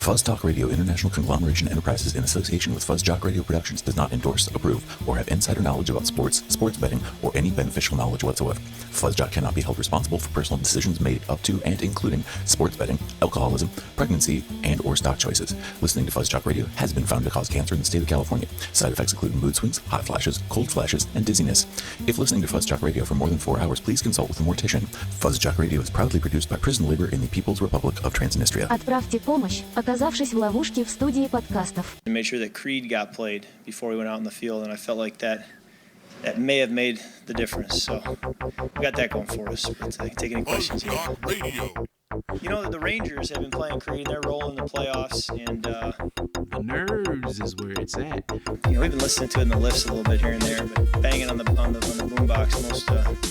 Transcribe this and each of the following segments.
FuzzJockRadio International Conglomeration Enterprises in association with FuzzJockRadio Productions does not endorse, approve, or have insider knowledge about sports, sports betting, or any beneficial knowledge whatsoever. FuzzJock cannot be held responsible for personal decisions made up to and including sports betting, alcoholism, pregnancy, and or stock choices. Listening to FuzzJock Radio has been found to cause cancer in the state of California. Side effects include mood swings, hot flashes, cold flashes, and dizziness. If listening to FuzzJock Radio for more than 4 hours, please consult with a mortician. FuzzJock Radio is proudly produced by prison labor in the People's Republic of Transnistria. Отправьте помощь, оказавшись в ловушке в студии подкастов. I made sure that Creed got played before we went out in the field, and I felt like that may have made the difference. So we got that going for us. But take any questions here. You know, the Rangers have been playing Creed, and they're rolling the playoffs, and the nerves is where it's at. You know, we've been listening to it in the lifts a little bit here and there, but banging on the boombox most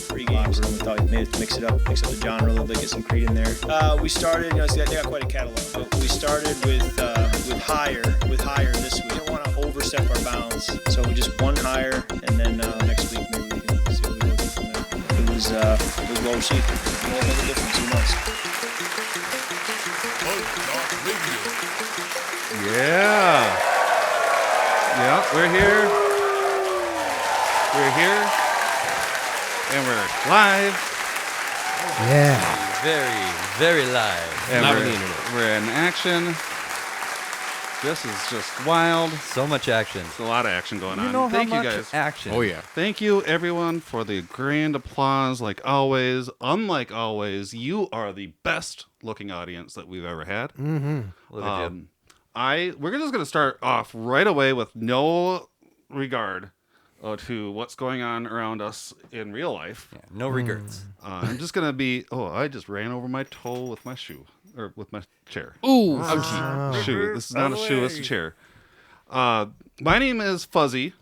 pre-games. And we thought we'd mix it up the genre a little bit, get some Creed in there. We started, you know, they got quite a catalog. But we started with higher this week. We don't want to overstep our bounds, so we just one higher, and then next week maybe we can see what we go do from there. It was well received. It won't make a difference. Who knows? Yeah. Yeah, we're here. We're here. And we're live. Yeah. Very, very live. And Not on the internet. we're in action. This is just wild. So much action. There's a lot of action going on. You know how Thank much you guys. action. Oh, yeah. Thank you, everyone, for the grand applause. Like always, unlike always, you are the best looking audience that we've ever had. Mm-hmm. Look at you. We're just going to start off right away with no regard to what's going on around us in real life. Yeah, no regrets. I'm just going to be, I just ran over my toe with my shoe, or with my chair. Ooh, Shoe. This is not a shoe, it's a chair. My name is Fuzzy,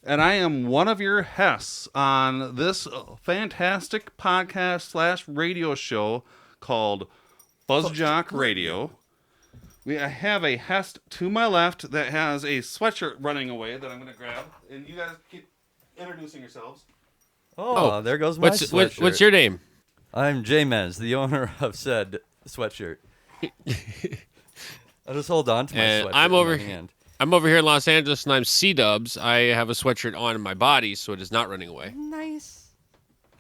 and I am one of your hosts on this fantastic podcast / radio show called FuzzJockRadio. I have a Hest to my left that has a sweatshirt running away that I'm going to grab. And you guys keep introducing yourselves. Oh, there goes my sweatshirt. What's your name? I'm J-Mez, the owner of said sweatshirt. I'll just hold on to my And sweatshirt I'm in my hand. I'm over here in Los Angeles, and I'm C-Dubs. I have a sweatshirt on in my body, so it is not running away. Nice.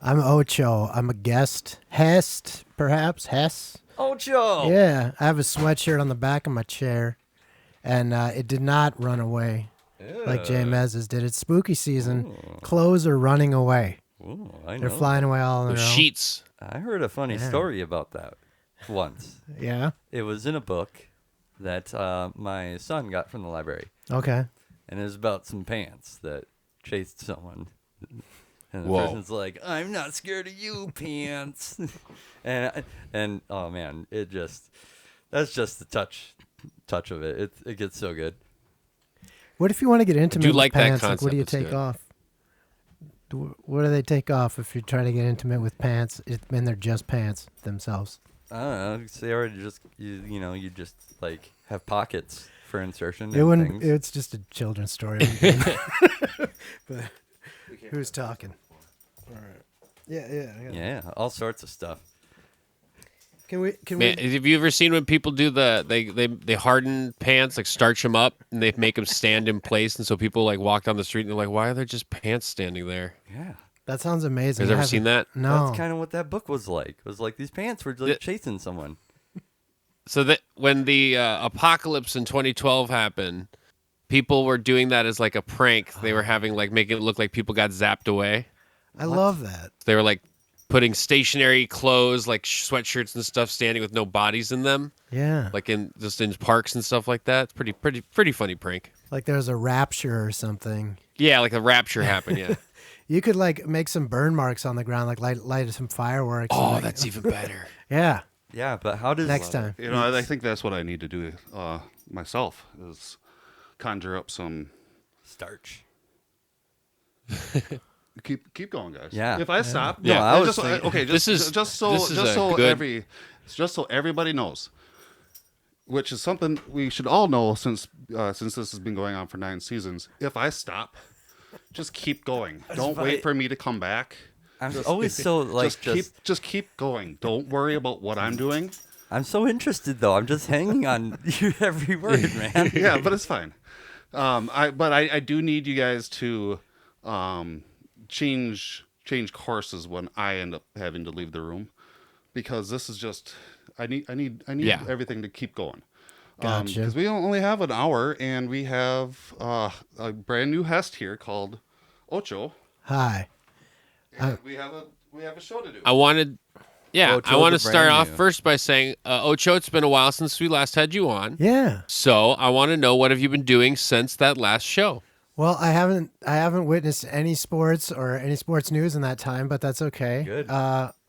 I'm OCHO. I'm a guest. Hest, perhaps? Hess? OCHO! Yeah, I have a sweatshirt on the back of my chair, and it did not run away like Jay Mez's did. It's spooky season. Ooh. Clothes are running away. Ooh, I know. They're flying away all in a The row. sheets. I heard a funny story about that once. Yeah? It was in a book that my son got from the library. Okay. And it was about some pants that chased someone. And the Whoa. person's like, I'm not scared of you, pants. and oh man, that's just the touch of it. It gets so good. What if you want to get intimate with like that pants? Like, what do you concept. take It's off? What do they take off if you're trying to get intimate with pants and they're just pants themselves? I don't know. They already just you just like have pockets for insertion. It and wouldn't. things. It's just a children's story. But who's talking? All right. Yeah. Yeah, all sorts of stuff. Can we? Man, have you ever seen when people do they harden pants, like starch them up, and they make them stand in place, and so people like walk down the street and they're like, why are there just pants standing there? Yeah. That sounds amazing. Has ever seen that? No. That's kind of what that book was like. It was like these pants were like chasing someone. So that when the apocalypse in 2012 happened, people were doing that as like a prank. They were having like making it look like people got zapped away. I love that. They were like putting stationary clothes, like sweatshirts and stuff, standing with no bodies in them. Yeah. Like in parks and stuff like that. It's pretty funny prank. Like there's a rapture or something. Yeah, like a rapture happened. Yeah. You could like make some burn marks on the ground, like light some fireworks. Oh, and, that's even better. Yeah. Yeah, but how does Next time. I think that's what I need to do myself, is conjure up some starch? Keep going, guys. Yeah. If I stop, Yeah, I was just thinking- okay. Just so everybody knows, which is something we should all know since this has been going on for 9 seasons. If I stop, just keep going. Don't wait for me to come back. I'm always so like just keep going. Don't worry about what I'm doing. I'm so interested though. I'm just hanging on your every word, man. Yeah, but it's fine. I do need you guys to change courses when I end up having to leave the room, because this is just I need everything to keep going. Gotcha. Because we only have an hour, and we have a brand new guest here called OCHO. Hi. And we have a show to do. I want Ocho's to a start brand off new. first by saying, Ocho, it's been a while since we last had you on. Yeah. So I want to know, what have you been doing since that last show? Well, I haven't witnessed any sports or any sports news in that time, but that's okay. Good.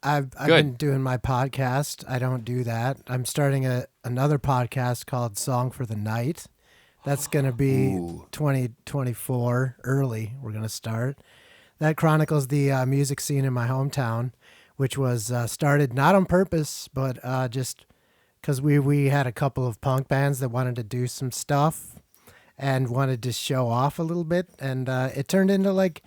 I've been doing my podcast. I don't do that. I'm starting another podcast called Song for the Night. That's going to be 2024 early. We're going to start. That chronicles the music scene in my hometown, which was started not on purpose, but just because we had a couple of punk bands that wanted to do some stuff and wanted to show off a little bit. And it turned into like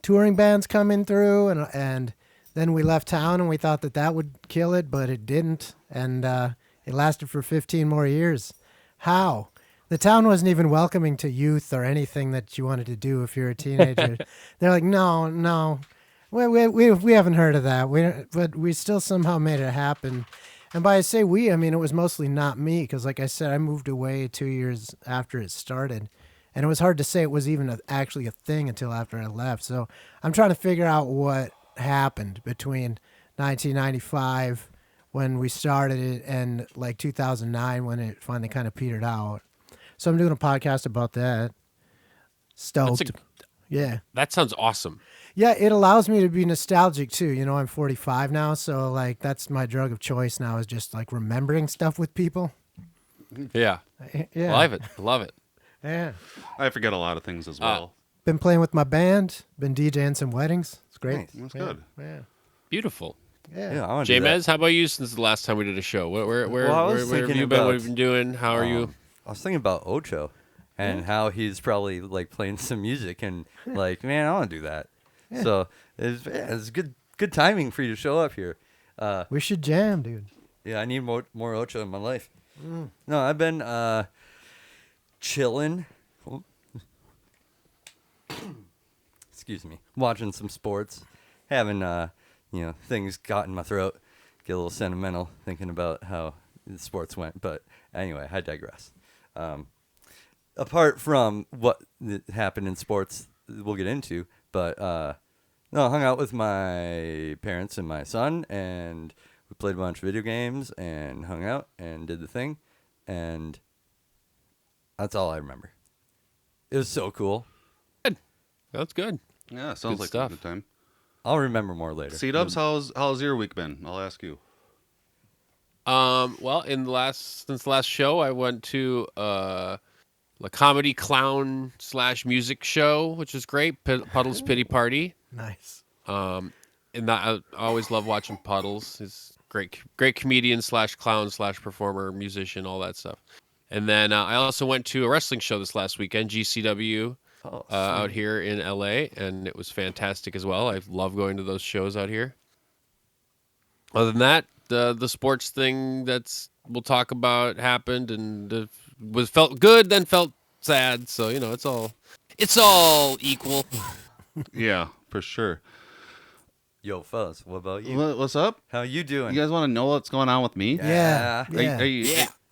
touring bands coming through, and then we left town and we thought that would kill it, but it didn't. And it lasted for 15 more years. How? The town wasn't even welcoming to youth or anything that you wanted to do if you're a teenager. They're like, no, we haven't heard of that. But we still somehow made it happen. And by I say we, I mean it was mostly not me, because like I said, I moved away 2 years after it started. And it was hard to say it was even actually a thing until after I left. So I'm trying to figure out what happened between 1995 when we started it and like 2009 when it finally kind of petered out. So I'm doing a podcast about that. Stoked. Yeah. That sounds awesome. Yeah, it allows me to be nostalgic too. You know, I'm 45 now, so like that's my drug of choice now, is just like remembering stuff with people. Yeah. Yeah. Love it. Yeah. I forget a lot of things as well. Been playing with my band, been DJing some weddings. It's great. Nice. That's good. Yeah. Beautiful. Yeah. Yeah, I want to do that. Jamez, how about you since the last time we did a show? Where Well, I was have thinking you been? What about, have you been doing? How are you? I was thinking about Ocho and how he's probably like playing some music and like, man, I want to do that. Yeah. So it's good timing for you to show up here. We should jam, dude. Yeah, I need more Ocho in my life. No, I've been chilling. Excuse me. Watching some sports, having things got in my throat. Get a little sentimental thinking about how the sports went, but anyway, I digress. Apart from what happened in sports, we'll get into. But no, I hung out with my parents and my son, and we played a bunch of video games and hung out and did the thing, and that's all I remember. It was so cool. That's good. Yeah, sounds Good like stuff. a good time. I'll remember more later. C-Dubs, how's your week been? I'll ask you. Well, since the last show, I went to a comedy clown / music show, which is great. Puddles Pity Party. Nice. And I always love watching Puddles. He's great comedian / clown / performer, musician, all that stuff. And then I also went to a wrestling show this last weekend, GCW, out here in LA, and it was fantastic as well. I love going to those shows out here. Other than that, the sports thing we'll talk about happened, and felt good, then felt sad. So it's all equal. Yeah, for sure. Yo, Fuzz, what about you? What's up? How you doing? You guys want to know what's going on with me? Yeah.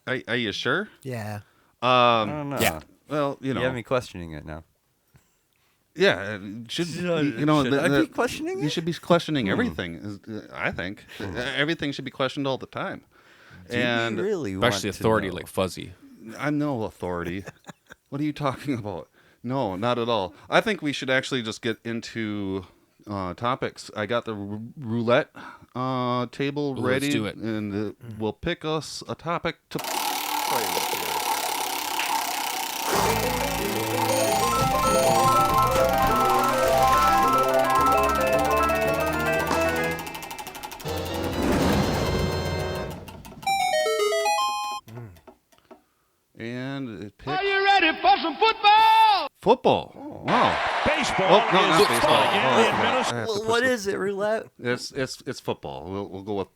Are you sure? Yeah. I don't know. Yeah. Well, You have me questioning it now. Yeah, it should Should I be questioning You it? should be questioning everything. I think everything should be questioned all the time. And Do you really want Especially to authority know? like Fuzzy. I'm no authority. What are you talking about? No, not at all. I think we should actually just get into topics. I got the roulette table Ooh, ready, let's do it. and we'll pick us a topic to play with here. And it picked... Are you ready for some football? Football. Oh, wow. Baseball Oh, no, not is baseball. fun. Oh, Yeah, okay. Minnesota. I have to Well, put what some- is it, roulette? It's football. We'll go with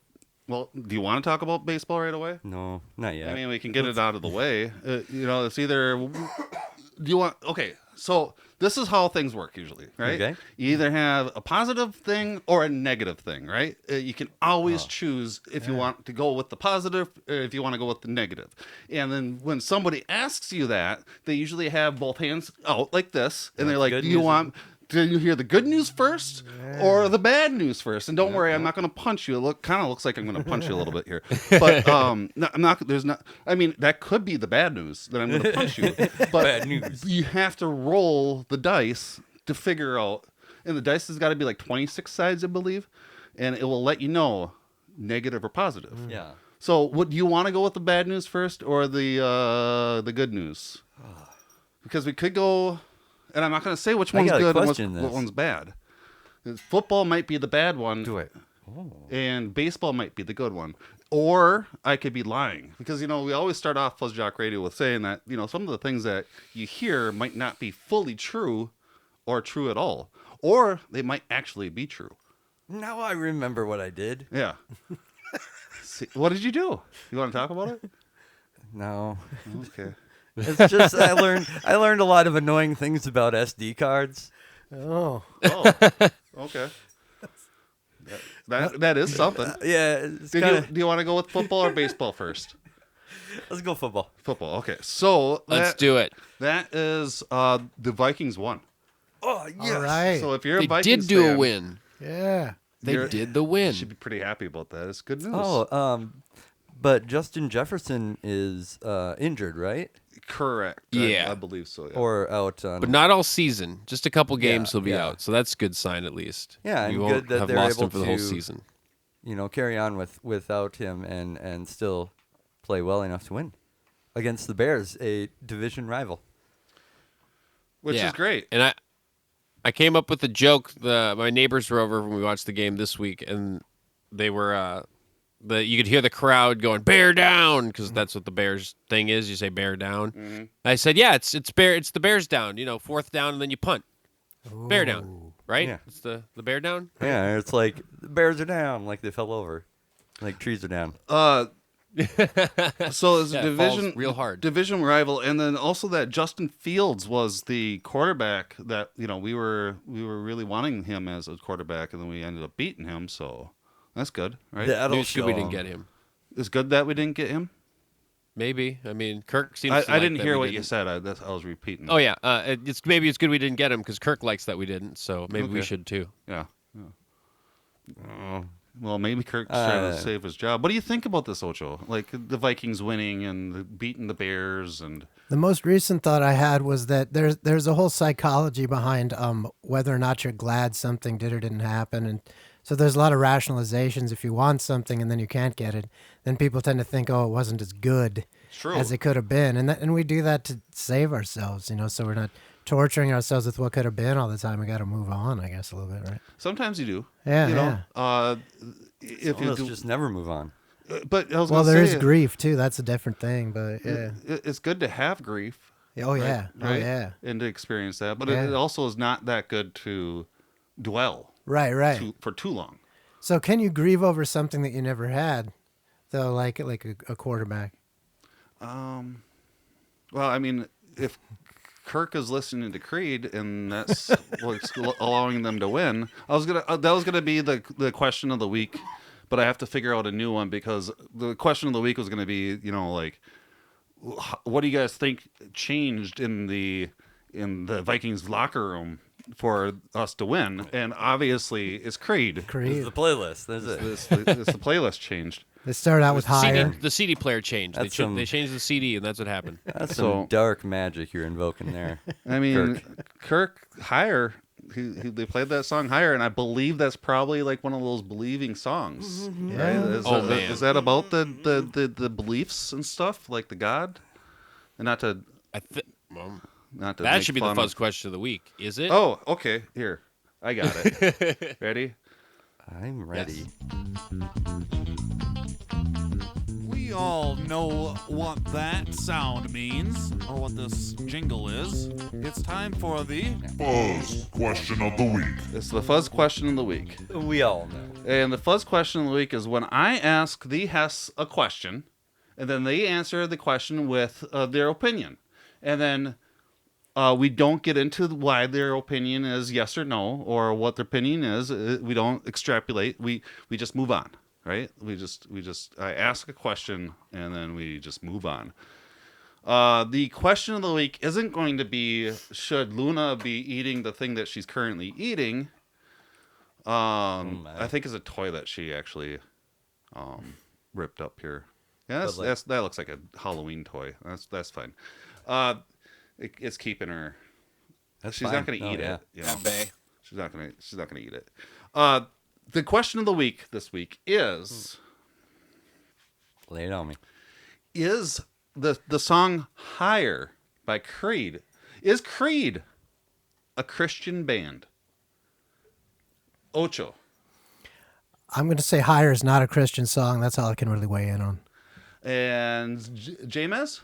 Well, do you want to talk about baseball right away? No, not yet. I mean, we can get it out of the way. It's either. Do you want? Okay, so this is how things work usually, right? Okay. You either have a positive thing or a negative thing, right? You can always choose if you want to go with the positive or if you want to go with the negative. And then when somebody asks you that, they usually have both hands out like this, and they're like, good "Do you news want?" Do you hear the good news first or the bad news first? And don't worry, I'm not going to punch you. It kind of looks like I'm going to punch you a little bit here, but I'm not. There's not. I mean, that could be the bad news that I'm going to punch you. But Bad news. you have to roll the dice to figure out, and the dice has got to be like 26 sides, I believe, and it will let you know negative or positive. Yeah. So, what do you want to go with the bad news first or the good news? Because we could go. And I'm not going to say which one's good and what one's bad. Football might be the bad one. Do it. And baseball might be the good one. Or I could be lying. Because, we always start off FuzzJock Radio with saying that, some of the things that you hear might not be fully true or true at all. Or they might actually be true. Now I remember what I did. Yeah. See, what did you do? You want to talk about it? No. Okay. It's just I learned a lot of annoying things about SD cards. Oh. Okay. That is something. Yeah. Do you want to go with football or baseball first? Let's go football. Football. Okay. So Let's do it. That is the Vikings won. Oh, yes. All right. So if you're They a Vikings did do fan, a win. Yeah. They did the win. you should be pretty happy about that. It's good news. Oh, but Justin Jefferson is injured, right? Correct. Yeah. I believe so. Yeah. Or out on. But not all season. Just a couple games he'll be yeah. out. So that's a good sign at least. Yeah, we and won't good that have they're lost able him for the whole to- season. carry on without him and still play well enough to win against the Bears, a division rival. Which Yeah. is great. And I came up with a joke. My neighbors were over when we watched the game this week, and they were you could hear the crowd going "Bear down" because that's what the Bears thing is. You say "Bear down." Mm-hmm. I said, "Yeah, it's the Bears down. Fourth down, and then you punt. Bear down, right? Yeah. It's the Bear down." Yeah, it's like the Bears are down, like they fell over, like trees are down. So it's a Yeah, it falls division real hard. division rival, and then also that Justin Fields was the quarterback that we were really wanting him as a quarterback, and then we ended up beating him. So that's good, right? That'll It's good show we didn't 'em. get him. It's good that we didn't get him. Maybe. I mean, Kirk seems. I to like didn't that hear we what you didn't. said. I was repeating. Oh yeah, it's good we didn't get him because Kirk likes that we didn't. So maybe we Okay. should too. Yeah. Well, maybe Kirk's trying to save his job. What do you think about this, Ocho? Like the Vikings winning and beating the Bears, and The most recent thought I had was that there's a whole psychology behind whether or not you're glad something did or didn't happen, and so there's a lot of rationalizations. If you want something and then you can't get it, then people tend to think, oh, it wasn't as good true. as it could have been, and we do that to save ourselves, so we're not torturing ourselves with what could have been all the time. We got to move on, I guess, a little bit, right? Sometimes you do. Yeah, You know, yeah. if you Let's do, just never move on. but I was Well, gonna there say, is grief too. That's a different thing, but yeah. It's good to have grief. Oh yeah. Right? Oh yeah. And to experience that, but Yeah. it also is not that good to dwell Right. for too long. So can you grieve over something that you never had, though, like a quarterback? Well, I mean, if Kirk is listening to Creed and that's what's allowing them to win, that was gonna be the question of the week, but I have to figure out a new one because the question of the week was gonna be, like, what do you guys think changed in the Vikings locker room for us to win? And obviously, it's Creed. This is Creed. the playlist. That's it. It's the playlist changed. They started out with higher. The CD player changed. They, That's some- they changed the CD, and that's what happened. That's So- some dark magic you're invoking there. I mean, Kirk higher. They played that song higher, and I believe that's probably like one of those believing songs. Right? Man. Is that about the beliefs and stuff, like the God? And not to That make should be the fun fuzz of- question of the week. Is it? Oh, okay. Here, I got it. Ready? I'm ready. We all know what that sound means, or what this jingle is. It's time for the Fuzz Question of the Week. It's the Fuzz Question of the Week. We all know. And the Fuzz Question of the Week is when I ask the Hess a question, and then they answer the question with their opinion. And then we don't get into why their opinion is yes or no, or what their opinion is. We don't extrapolate. We just move on, right? I ask a question, and then we just move on. The question of the week isn't going to be, should Luna be eating the thing that she's currently eating? I think it's a toy that she actually ripped up here. Yeah, that looks like a Halloween toy. That's fine. It's keeping her. She's not going to eat it. You know? She's not going to eat it. The question of the week this week is. Lay it on me. Is the song "Higher" by Creed? Is Creed a Christian band? Ocho. I'm going to say "Higher" is not a Christian song. That's all I can really weigh in on. And James?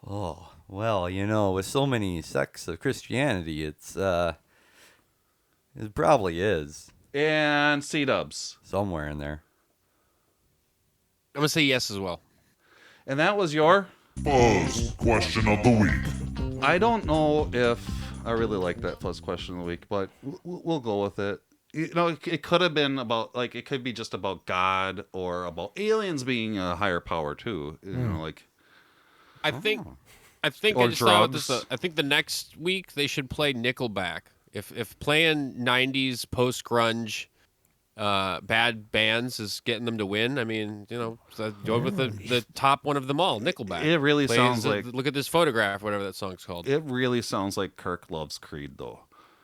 Oh, well, with so many sects of Christianity, it probably is. And C-Dubs. Somewhere in there. I'm going to say yes as well. And that was your Fuzz Question of the Week. I don't know if I really like that Fuzz Question of the Week, but we'll go with it. It could have been about, it could be just about God or about aliens being a higher power too. I think Or I just thought about this. drugs. I think the next week they should play Nickelback. If playing 90s post grunge bad bands is getting them to win, I mean, so go with the top one of them all, Nickelback. It really sounds like, look at this photograph, whatever that song's called. it really sounds like Kirk loves Creed though.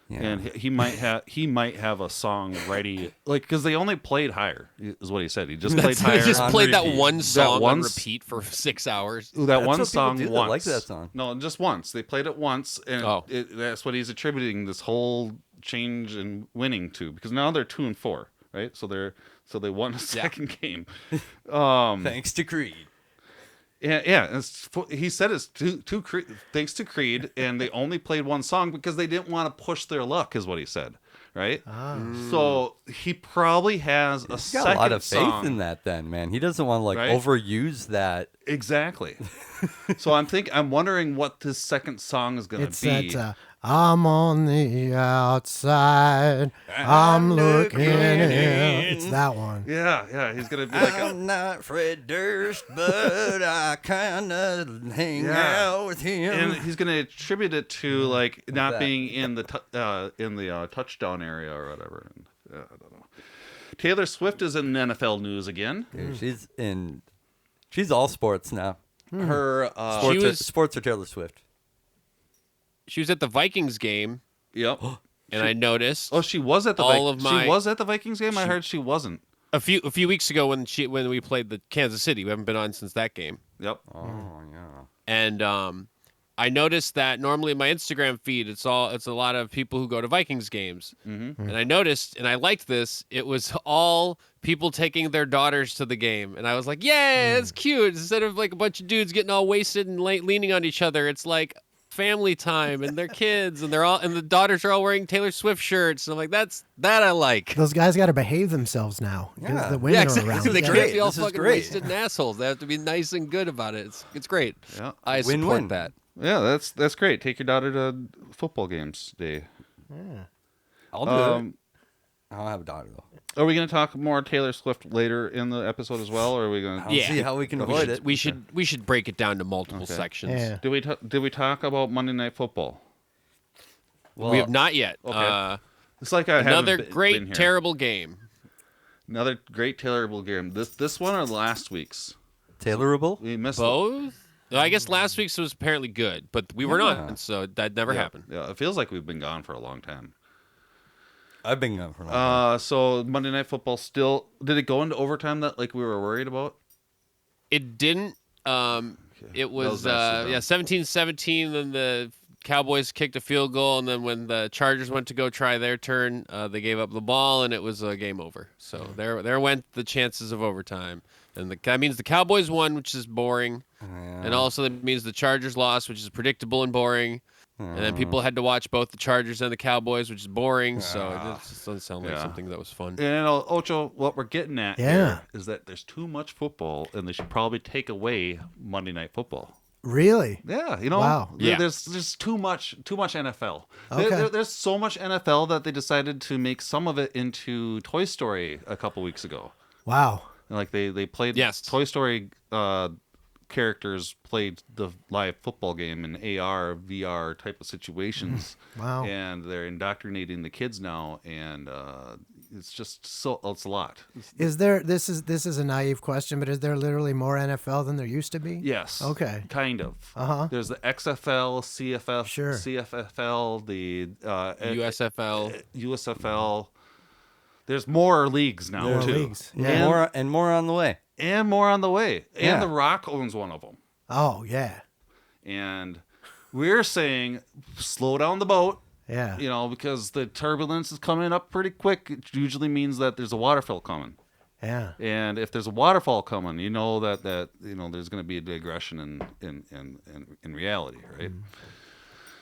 Yeah. And he might have a song ready, because they only played Higher, is what he said. He just played Higher. He just on played that repeat. one song on once- repeat for 6 hours. That That's one what people song do. They once. like that song. No, just once. They played it once, and Oh. that's what he's attributing this whole change in winning to. Because now they're 2-4, right? So they won a second game. Thanks to Creed. Yeah. He said it's thanks to Creed, and they only played one song because they didn't want to push their luck, is what he said, right? So he probably has a He's second got a lot of faith song. in that then, man. He doesn't want to Right? overuse that. Exactly. So I'm wondering what this second song is going It's to be. that I'm on the outside, I'm looking in. It's that one. Yeah. He's going to be like I'm not Fred Durst, but I kind of hang Yeah. out with him. and he's going to attribute it to not that? being in the touchdown area or whatever. I don't know. Taylor Swift is in NFL news again. Dude, she's all sports now. Her Sports are Taylor Swift. She was at the Vikings game, yep. and I noticed. Oh, she was at the she was at the Vikings game. I heard she wasn't. A few weeks ago when we played the Kansas City. We haven't been on since that game. Yep. Oh yeah. And I noticed that normally in my Instagram feed it's a lot of people who go to Vikings games. Mm-hmm. And I noticed, and I liked this, it was all people taking their daughters to the game. And I was like, yay, that's cute. Instead of a bunch of dudes getting all wasted and leaning on each other, it's like family time and their kids and the daughters are all wearing Taylor Swift shirts. And I'm like, that I like. Those guys got to behave themselves now because Yeah. the women are around. They is can't great. be all This is fucking great. wasted and assholes. They have to be nice and good about it. It's great. Yeah. I support Win-win. that. Yeah, that's great. Take your daughter to football games day. I'll do it. I don't have a daughter though. Are we going to talk more Taylor Swift later in the episode as well, or are we going I to? don't Yeah. see how we can avoid it. We should break it down to multiple Okay. sections. Yeah. Did we talk about Monday Night Football? Well, We have not yet. Okay. It's like I Another haven't great, been here. terrible game. Another great terrible game. This one or last week's? Tailorable. We missed Both? No, I guess last week's was apparently good, but we were not, and so that never happened. Yeah, it feels like we've been gone for a long time. I've been gone for a long time. So Monday Night Football still did it go into overtime that we were worried about? It didn't. It was That was nice of them. 17-17. Then the Cowboys kicked a field goal, and then when the Chargers went to go try their turn, they gave up the ball, and it was a game over. So there went the chances of overtime. And that means the Cowboys won, which is boring. And also that means the Chargers lost, which is predictable and boring. And then people had to watch both the Chargers and the Cowboys, which is boring. So it just doesn't sound like something that was fun. And Ocho, what we're getting at here is that there's too much football, and they should probably take away Monday Night Football. Really? Yeah, Wow. There's too much NFL. Okay. There's so much NFL that they decided to make some of it into Toy Story a couple weeks ago. Wow. Like they played Toy Story characters played the live football game in AR, VR type of situations. Wow. And they're indoctrinating the kids now, and it's just it's a lot. Is there, this is a naive question, but is there literally more NFL than there used to be? Yes. Okay. Kind of. Uh-huh. There's the XFL, Sure. CFFL, the USFL. USFL. There's more leagues now, More too. leagues. Yeah. And more on the way. And more on the way. Yeah. And The Rock owns one of them. Oh, yeah. And we're saying slow down the boat. Yeah. You know, because the turbulence is coming up pretty quick. It usually means that there's a waterfall coming. Yeah. And if there's a waterfall coming, you know that there's going to be a digression in reality, right?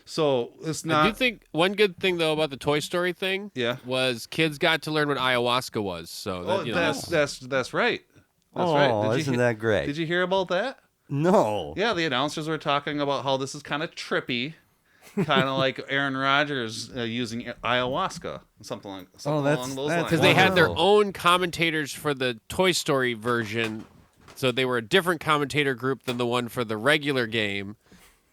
So it's not. I do think one good thing though about the Toy Story thing, was kids got to learn what ayahuasca was. So that's right. That's Oh, right. isn't that great? Did you hear about that? No. Yeah, the announcers were talking about how this is kind of trippy, kind of like Aaron Rodgers using ayahuasca, something along those lines. Because they had their own commentators for the Toy Story version, so they were a different commentator group than the one for the regular game.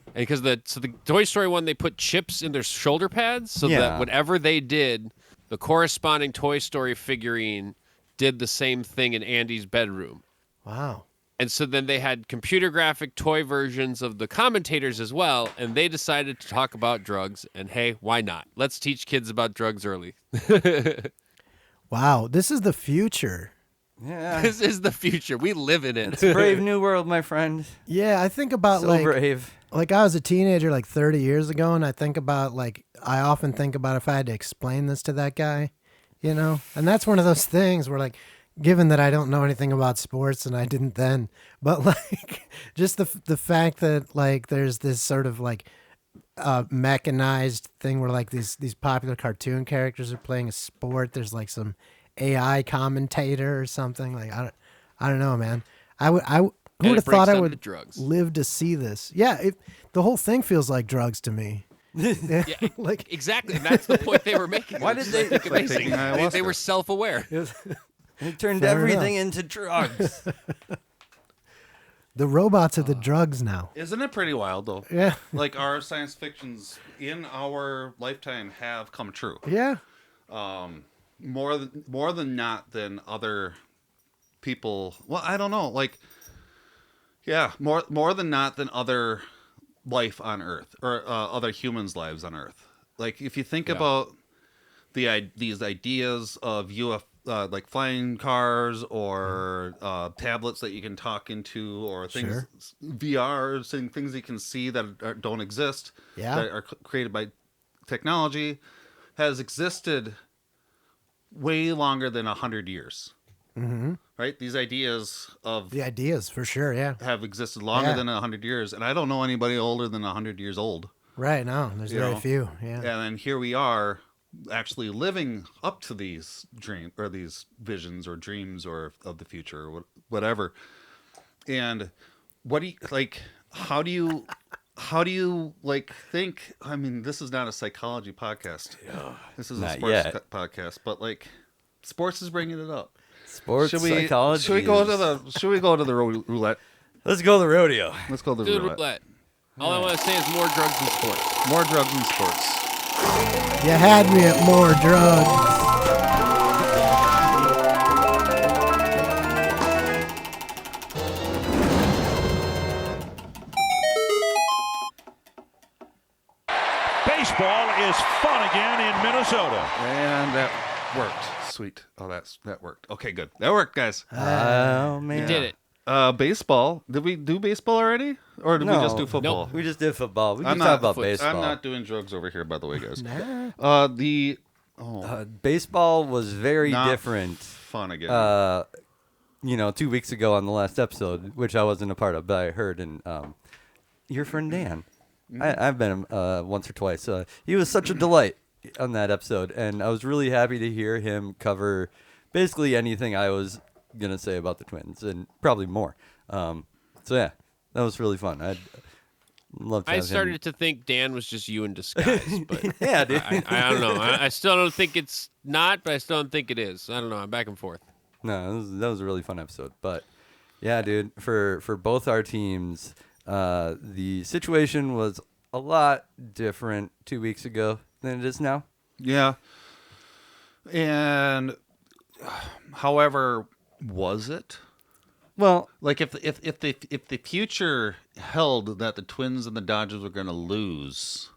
And because the Toy Story one, they put chips in their shoulder pads, so that whatever they did, the corresponding Toy Story figurine did the same thing in Andy's bedroom. Wow. And so then they had computer graphic toy versions of the commentators as well, and they decided to talk about drugs. And hey, why not? Let's teach kids about drugs early. Wow, this is the future. Yeah. This is the future. We live in it. It's a brave new world, my friend. Yeah, I think about So brave. Like I was a teenager like 30 years ago, and I often think about if I had to explain this to that guy, you know? And that's one of those things where like, given that I don't know anything about sports and I didn't then, but like just the fact that like there's this sort of like mechanized thing where like these popular cartoon characters are playing a sport. There's like some AI commentator or something. Like I don't know, man. Who would have thought I would live to see this? Yeah, the whole thing feels like drugs to me. Yeah, like exactly. And that's the point they were making. Why did they think amazing? They were self-aware. It turned everything into drugs. The robots are the drugs now. Isn't it pretty wild though? Yeah. Like our science fictions in our lifetime have come true. Yeah. More than not than other people. Well, I don't know. Like, yeah, more than not than other life on Earth or other humans' lives on Earth. Like, if you think about these ideas of UFO. Like flying cars or tablets that you can talk into or things, VR, things you can see that don't exist, that are created by technology, has existed way longer than 100 years. Mm-hmm. Right? These ideas for sure, have existed longer than 100 years. And I don't know anybody older than 100 years old. Right, no, there's very few, And then here we are, actually living up to these these visions or dreams or of the future or whatever. And what do you like? How do you like think? I mean, this is not a psychology podcast. This is a sports podcast. But like, sports is bringing it up. Sports psychology. Should we go to the roulette? Let's go to the rodeo. Let's go to the roulette. All I want to say is more drugs in sports. More drugs in sports. You had me at more drugs. Baseball is fun again in Minnesota. And that worked. Sweet. Oh, that worked. Okay, good. That worked, guys. Oh, man. You did it. Baseball. Did we do baseball already? Or did we just do football? Nope. We just did football. We can talk about baseball. I'm not doing drugs over here, by the way, guys. Baseball was very different. Fun again. 2 weeks ago on the last episode, which I wasn't a part of, but I heard, and your friend Dan. I've met him once or twice. He was such a delight on that episode, and I was really happy to hear him cover basically anything I was going to say about the Twins, and probably more. So, yeah, that was really fun. I'd love to have started him. to think Dan was just you in disguise, but yeah, dude. I don't know. I still don't think it's not, but I still don't think it is. I don't know. I'm back and forth. No, that was a really fun episode. But, yeah, dude, for both our teams, the situation was a lot different 2 weeks ago than it is now. Yeah. And, however, was it? Well, like if the future held that the Twins and the Dodgers were going to lose,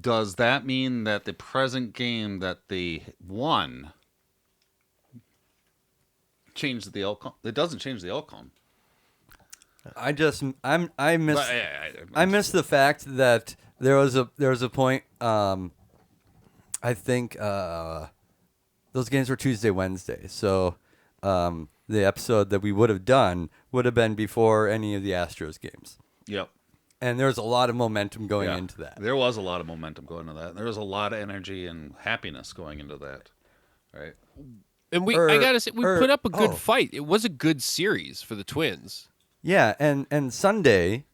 does that mean that the present game that they won changed the outcome? It doesn't change the outcome. I miss the fact that there was a point. I think those games were Tuesday, Wednesday, so the episode that we would have done would have been before any of the Astros games. Yep. And there was a lot of momentum going into that. There was a lot of momentum going into that. There was a lot of energy and happiness going into that. Right. And I gotta say, we put up a good fight. It was a good series for the Twins. Yeah, and Sunday,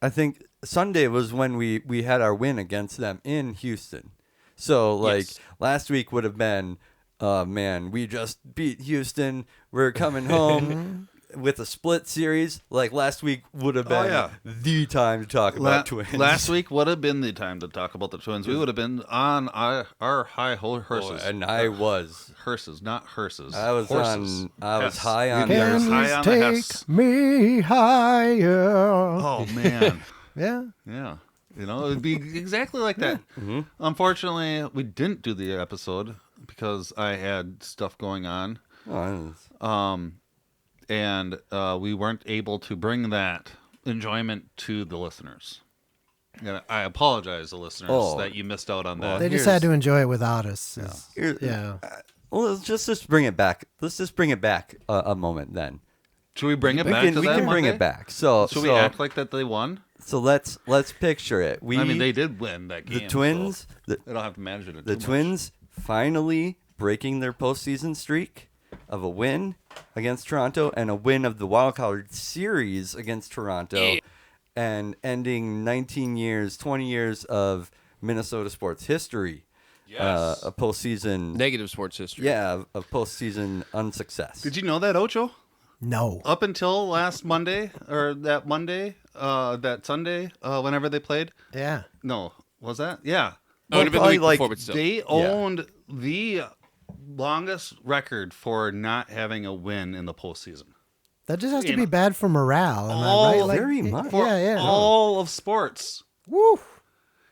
I think Sunday was when we had our win against them in Houston. So, last week would have been, man, we just beat Houston. We're coming home with a split series. Like, last week would have been the time to talk about Twins. Last week would have been the time to talk about the Twins. We would have been on our high horses. And I was. Hearses, not hearses. I was horses. I was high on Can you take me higher? Oh, man. Yeah. Yeah. It would be exactly like that. Mm-hmm. Unfortunately, we didn't do the episode because I had stuff going on. And we weren't able to bring that enjoyment to the listeners. And I apologize to listeners that you missed out on that. They just had to enjoy it without us. Yeah. Well, let's just bring it back. Let's just bring it back a moment then. Should we bring it back? We can bring it back. So we act like that they won? So let's picture it. They did win that game. The Twins. So they don't have to manage it. The Twins finally breaking their postseason streak of a win against Toronto and a win of the wild card series against Toronto, and ending 20 years of Minnesota sports history. Yes. A postseason negative sports history. Yeah, a postseason unsuccess. Did you know that, Ocho? No. Up until last Monday, or that Monday, that Sunday, whenever they played. Yeah. No, was that? Yeah. It would have been the week before, but still. They owned the longest record for not having a win in the postseason. That just has to be bad for morale. Am I right? Very much. Yeah. All of sports. Woo.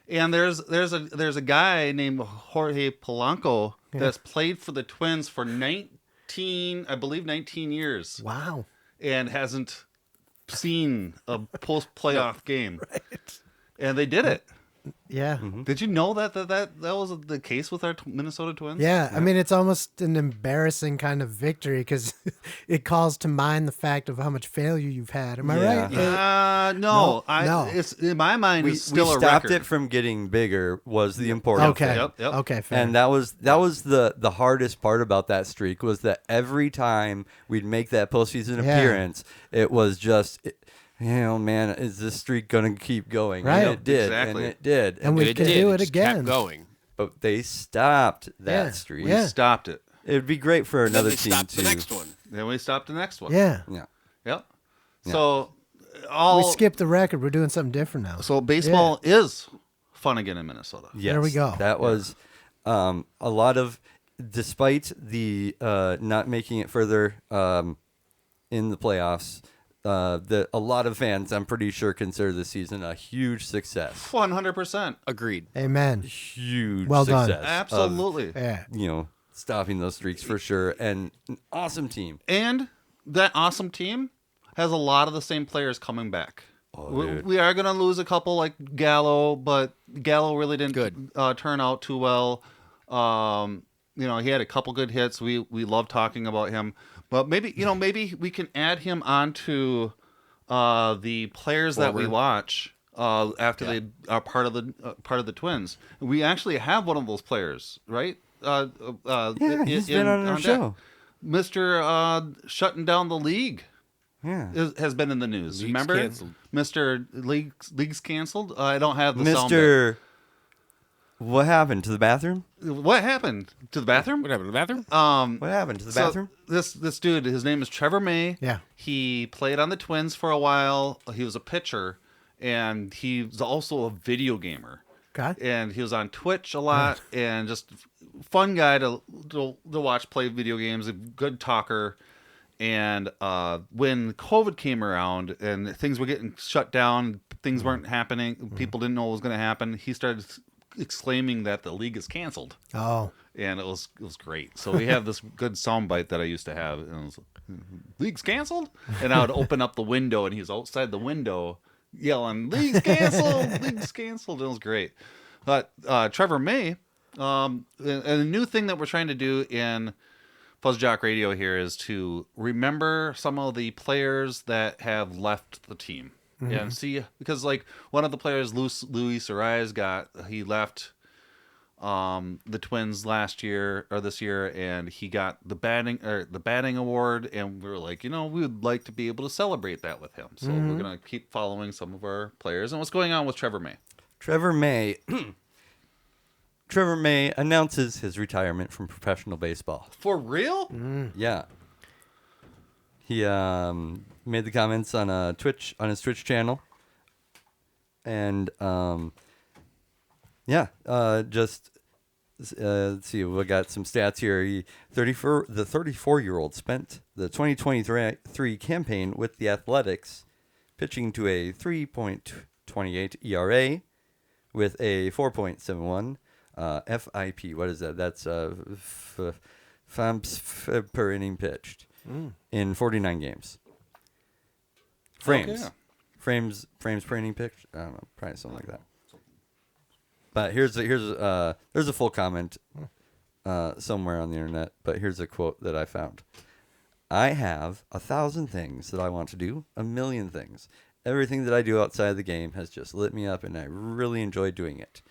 And there's a guy named Jorge Polanco that's played for the Twins for 19 years. Wow. And hasn't seen a post-playoff game. Right. And they did it. Yeah. Mm-hmm. Did you know that was the case with our Minnesota Twins? Yeah. I mean, it's almost an embarrassing kind of victory because it calls to mind the fact of how much failure you've had. Am I right? No. No. It's in my mind. It's still we a stopped record. it from getting bigger. Was the important okay. thing. Yep. Okay. Fair. And that was the hardest part about that streak was that every time we'd make that postseason appearance, it was just. Man, is this streak going to keep going? Right. And it did. Exactly. And it did. And we can do it just again. kept going. But they stopped that streak. We stopped it. It'd be great for another team stopped to. the next one. Then we stopped the next one. Yeah. Yeah. Yep. Yeah. So We skipped the record. We're doing something different now. So baseball is fun again in Minnesota. Yes, there we go. That was a lot of, despite the not making it further in the playoffs. A lot of fans, I'm pretty sure, consider this season a huge success. 100%. Agreed. Amen. Huge Well done. success. Absolutely. Yeah. Stopping those streaks for sure. And an awesome team. And that awesome team has a lot of the same players coming back. Dude. We are going to lose a couple like Gallo, but Gallo really didn't turn out too well. he had a couple good hits. We love talking about him, but maybe we can add him onto the players that we watch after they are part of the Twins. We actually have one of those players, right? He's been on our show. Mr. Shutting down the league. Yeah, has been in the news. League's Remember, canceled. Mr. League's canceled. I don't have the Mr. What happened to the bathroom? What happened to the bathroom? What happened to the bathroom? What happened to the bathroom? This dude, his name is Trevor May. Yeah. He played on the Twins for a while. He was a pitcher, and he's also a video gamer. Okay. And he was on Twitch a lot, and just fun guy to watch play video games. A good talker. And when COVID came around and things were getting shut down, things weren't happening, people didn't know what was going to happen, he started exclaiming that the league is canceled. Oh. And it was great. So we have this good soundbite that I used to have. And it was, league's canceled? And I would open up the window, and he was outside the window yelling, league's canceled! League's canceled! It was great. But Trevor May, and a new thing that we're trying to do in FuzzJock Radio here is to remember some of the players that have left the team. And see, because like one of the players, Luis Arias, he left the Twins last year or this year, and he got the batting award, and we were like, we would like to be able to celebrate that with him. So we're gonna keep following some of our players. And what's going on with Trevor May? Trevor May announces his retirement from professional baseball. For real? Yeah. He made the comments on his Twitch channel, and let's see, we got some stats here. The 34-year-old spent the 2023 campaign with the Athletics, pitching to a 3.28 ERA with a 4.71 FIP. What is that? That's FAMPS per inning pitched in 49 games. Frames. Okay. Frames per inning pitched. I don't know, probably something like that. But there's a full comment somewhere on the internet. But here's a quote that I found. I have 1,000 things that I want to do, 1,000,000 things. Everything that I do outside the game has just lit me up, and I really enjoy doing it.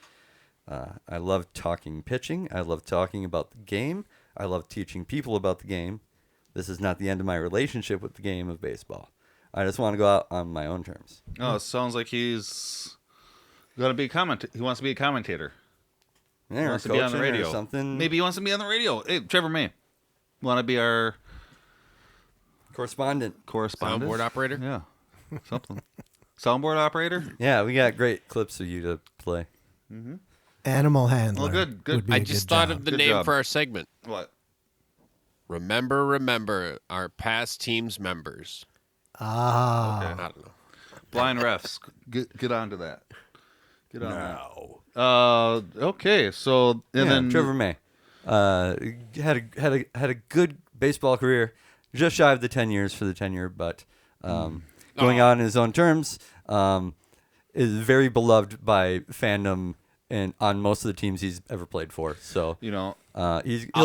I love talking pitching. I love talking about the game. I love teaching people about the game. This is not the end of my relationship with the game of baseball. I just want to go out on my own terms. Oh, it sounds like he's going to be he wants to be a commentator. Yeah, he wants to be on the radio. Or something. Maybe he wants to be on the radio. Hey, Trevor May, want to be our correspondent? Soundboard operator? Yeah, something. Soundboard operator? Yeah, we got great clips of you to play. Mm-hmm. Animal handler. Well, good. I just thought of the name for our segment. What? Remember our past team's members. Ah. Okay. I don't know. Blind refs. Get on to that. Get on that. Okay, so then Trevor May had a good baseball career, just shy of the 10 years for the tenure, but going on his own terms, is very beloved by fandom and on most of the teams he's ever played for. So he'll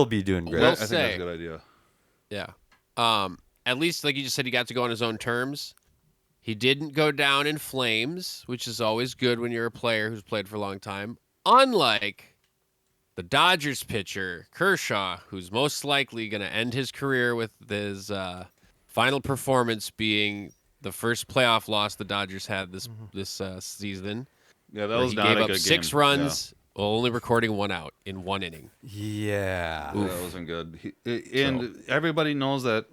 be doing great. I think that's a good idea. Yeah. At least, like you just said, he got to go on his own terms. He didn't go down in flames, which is always good when you're a player who's played for a long time. Unlike the Dodgers pitcher, Kershaw, who's most likely going to end his career with his final performance being the first playoff loss the Dodgers had this season. Yeah, that was he not gave a up good 6 game. while only recording 1 out in 1 inning. Yeah. That wasn't good. Everybody knows that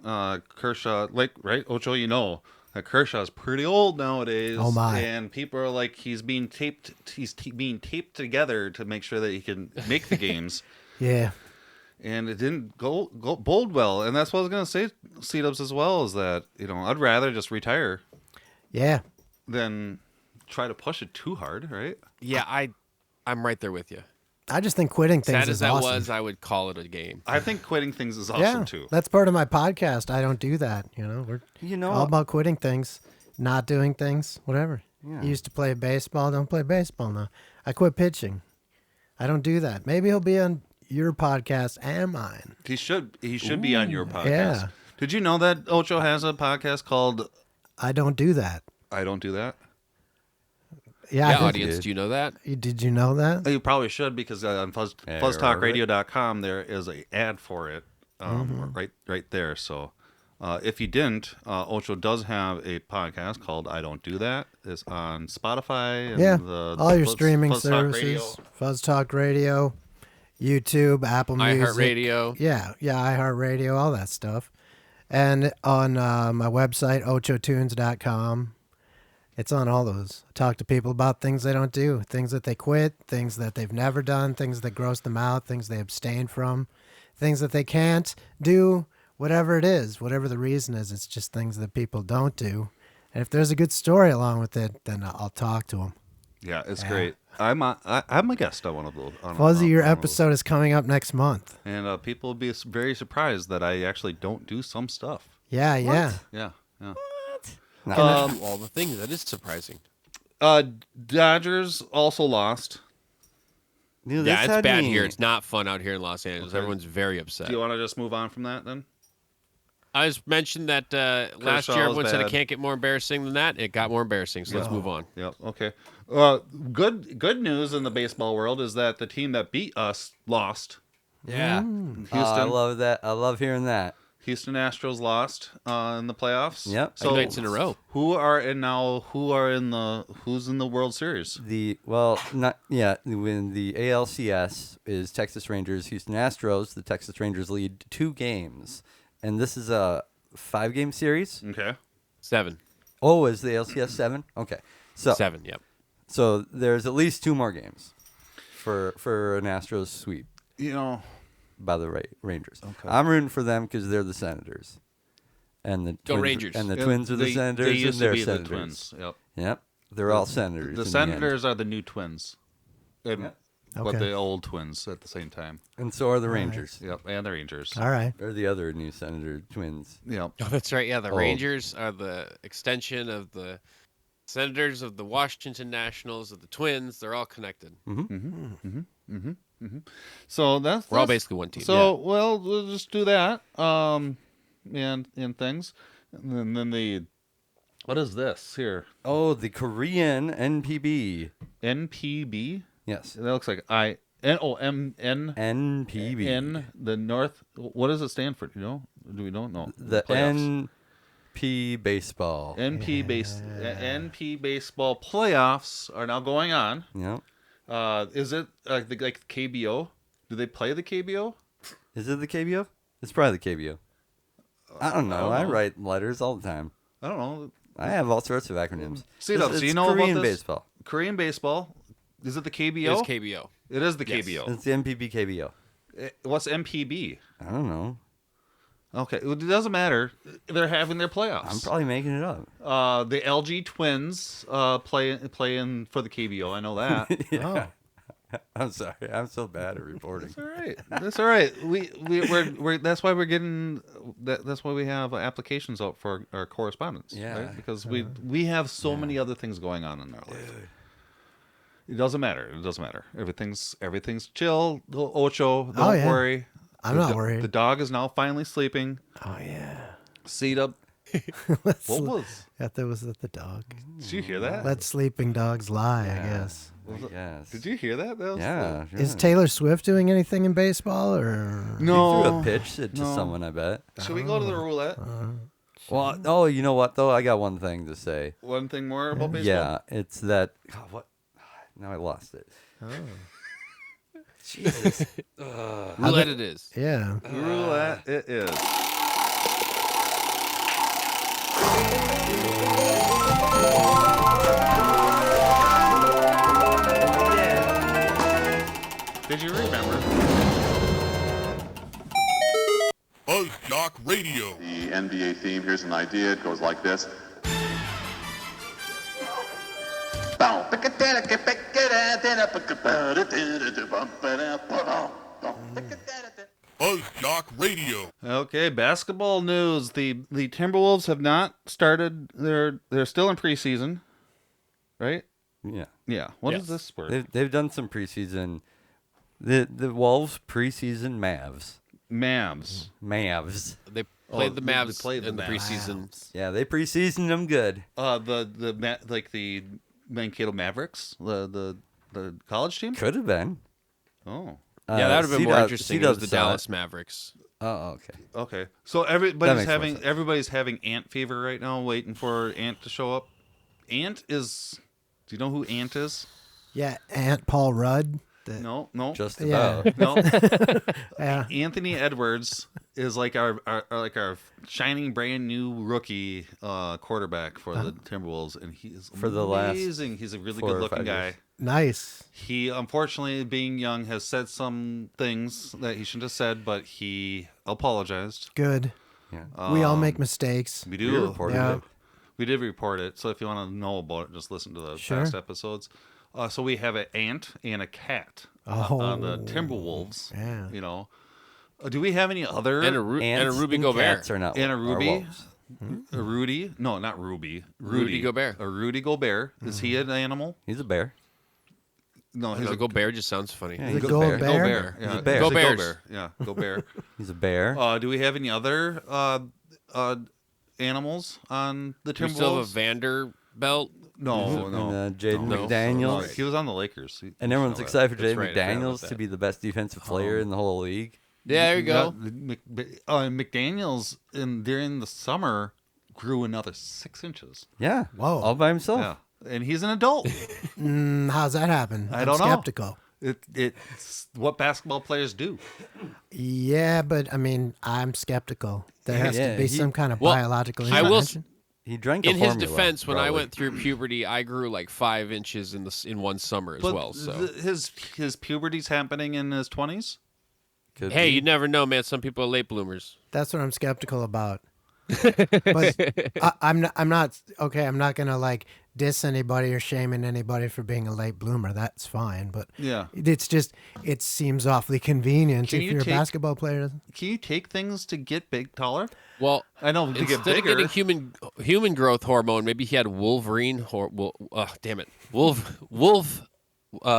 Kershaw, right, Ocho, that Kershaw's pretty old nowadays. Oh my! And people are like, he's being taped. He's being taped together to make sure that he can make the games. Yeah. And it didn't go bode well. And that's what I was gonna say, C-Dubs, as well, is that I'd rather just retire. Yeah. Than try to push it too hard, right? Yeah, I'm right there with you. I just think quitting things Sad as is that awesome. was, I would call it a game. I think quitting things is awesome too. That's part of my podcast. I don't do that. We're all about quitting things, not doing things, whatever. Yeah. You used to play baseball, don't play baseball now. I quit pitching. I don't do that. Maybe he'll be on your podcast and mine. He should be on your podcast. Yeah. Did you know that Ocho has a podcast called I Don't Do That? I Don't Do That? Yeah, audience, do you know that? Did you know that? You probably should, because on FuzzTalkRadio.com there is an ad for it right there. So if you didn't, Ocho does have a podcast called I Don't Do That. It's on Spotify. And all your streaming services. Fuzz Talk Radio, YouTube, Apple Music. iHeartRadio. Yeah, iHeartRadio, all that stuff. And on my website, ochotunes.com. It's on all those. I talk to people about things they don't do, things that they quit, things that they've never done, things that gross them out, things they abstain from, things that they can't do, whatever it is, whatever the reason is. It's just things that people don't do. And if there's a good story along with it, then I'll talk to them. Yeah, it's great. I'm a guest on one of those. Fuzzy, your episode is coming up next month. And people will be very surprised that I actually don't do some stuff. Yeah. Yeah. All the things. That is surprising. Dodgers also lost. Dude, Yeah, it's bad here. It's not fun out here in Los Angeles. Okay. Everyone's very upset. Do you want to just move on from that then? I just mentioned that last year everyone said it can't get more embarrassing than that. It got more embarrassing, so let's move on. Yep. Okay. Good news in the baseball world is that the team that beat us lost. Yeah. Houston. I love that. I love hearing that. Houston Astros lost in the playoffs. Yep. So nights in a row. Who's in the World Series? When the ALCS is Texas Rangers, Houston Astros. The Texas Rangers lead 2 games, and this is a 5-game series. Okay. 7. Oh, is the ALCS 7? Okay, so 7. Yep. So there's at least 2 more games for an Astros sweep. By the Rangers. Okay. I'm rooting for them because they're the Senators, and the Go Twins, Rangers. and the Twins are the Senators. They used and they're to be Senators. the Twins. Yep. They're all Senators. The Senators are the new Twins, but the old Twins at the same time. And so are the Rangers. Yep, and the Rangers. All right. They're the other new Senator Twins. Yep. Oh, that's right. Yeah, the Rangers are the extension of the Senators of the Washington Nationals of the Twins. They're all connected. So we're all basically one team. So we'll just do that. And things, and then what is this here? Oh, the Korean NPB. NPB. Yes. That looks like NPB. N the North. What does it stand for? Do you know? Do we don't know? The NP baseball. NP baseball playoffs are now going on. Yep. Is it like KBO? Do they play the KBO? Is it the KBO? It's probably the KBO. I don't know. I write letters all the time. I don't know. I have all sorts of acronyms. So you know Korean about this? baseball. Korean baseball. Is it the KBO? It's KBO. It is the Yes. KBO. It's the NPB KBO. What's MPB? I don't know. Okay, it doesn't matter. They're having their playoffs. I'm probably making it up. The LG Twins play in for the KBO. I know that. Yeah. I'm sorry. I'm so bad at reporting. That's all right. That's all right. We're that's why we're getting that's why we have applications out for our correspondence. Yeah. Right? Because we have so many other things going on in our life. It doesn't matter. It doesn't matter. Everything's chill. Ocho, don't worry. I'm not worried. The dog is now finally sleeping. Oh yeah. Seat up. What was? That was the dog. Did you hear that? Let sleeping dogs lie, I guess. Yes. Did you hear that? Yeah. Sure. Is Taylor Swift doing anything in baseball or No. He threw a pitch to someone, I bet. Should we go to the roulette? Well, you know what though? I got one thing to say. One thing more about baseball? Yeah, it's that. What? Now I lost it. Oh. Jesus. Roulette it is. Yeah. Roulette it is. Did you remember? FuzzJockRadio. The NBA theme, here's an idea. It goes like this. FuzzJockRadio. Okay, basketball news. The Timberwolves have not started. They're still in preseason, right? Yeah. Yeah. What is this word? They've done some preseason The Wolves preseason Mavs. Mavs. They played the Mavs they played in the Mavs. preseason. Yeah, they preseasoned them good. The Mankato Mavericks, the college team. Could have been. Oh. Yeah, that would have been more interesting. It was the saw Dallas it. Mavericks. Oh, okay. Okay. So That everybody's makes more having Ant fever right now, waiting for Ant to show up. Ant is. Do you know who Ant is? Yeah, Aunt Paul Rudd. No. Just Yeah. about. No. Yeah. Anthony Edwards is like our shining brand new rookie quarterback for the Timberwolves, and he is For the last amazing. He's a really 4 or good looking 5 guy. years. Nice. He, unfortunately, being young, has said some things that he shouldn't have said, but he apologized. Good. Yeah. We all make mistakes. We do. Yeah. We did report it, so if you want to know about it, just listen to the Sure. past episodes. So we have an ant and a cat on the Timberwolves. Yeah. You know. Do we have any other? And a Ruby and Gobert. cats are not And a are Ruby? wolves. A Rudy? No, not Ruby. Rudy Gobert. A Rudy Gobert. Is he an animal? He's a bear. No, He's a Gobert just sounds funny. Yeah, He's a he's a Gobert. bear. Gobert. He's Yeah. a bear. He's Go Bears. Gobert. Yeah, Gobert. He's a bear. Do we have any other animals on the Do we still have Timberwolves? a Vanderbilt? No. And Jaden No. McDaniels. He was on the Lakers. And everyone's know that. excited for That's Jaden right, I forgot about McDaniels that. to be the best defensive player in the whole league. Yeah, there you go. McDaniels during the summer grew another 6 inches. Yeah. Whoa. All by himself. Yeah, and he's an adult. How's that happen? I don't know. I'm skeptical. It's what basketball players do. Yeah, but I mean, I'm skeptical. There has to be some kind of Well, biological I will intervention. He drank In a his formula, defense, when I probably. went through puberty, I grew like 5 inches in one summer as But well. So his puberty's happening in his 20s. Could hey, be. you never know, man. Some people are late bloomers. That's what I'm skeptical about. But I'm not okay. I'm not gonna like diss anybody or shaming anybody for being a late bloomer. That's fine. But Yeah. it's just it seems awfully convenient Can if you you're take- a basketball player. Can you take things to get taller? Well, I know to get instead of bigger. getting human growth hormone, maybe he had Wolverine. Wolf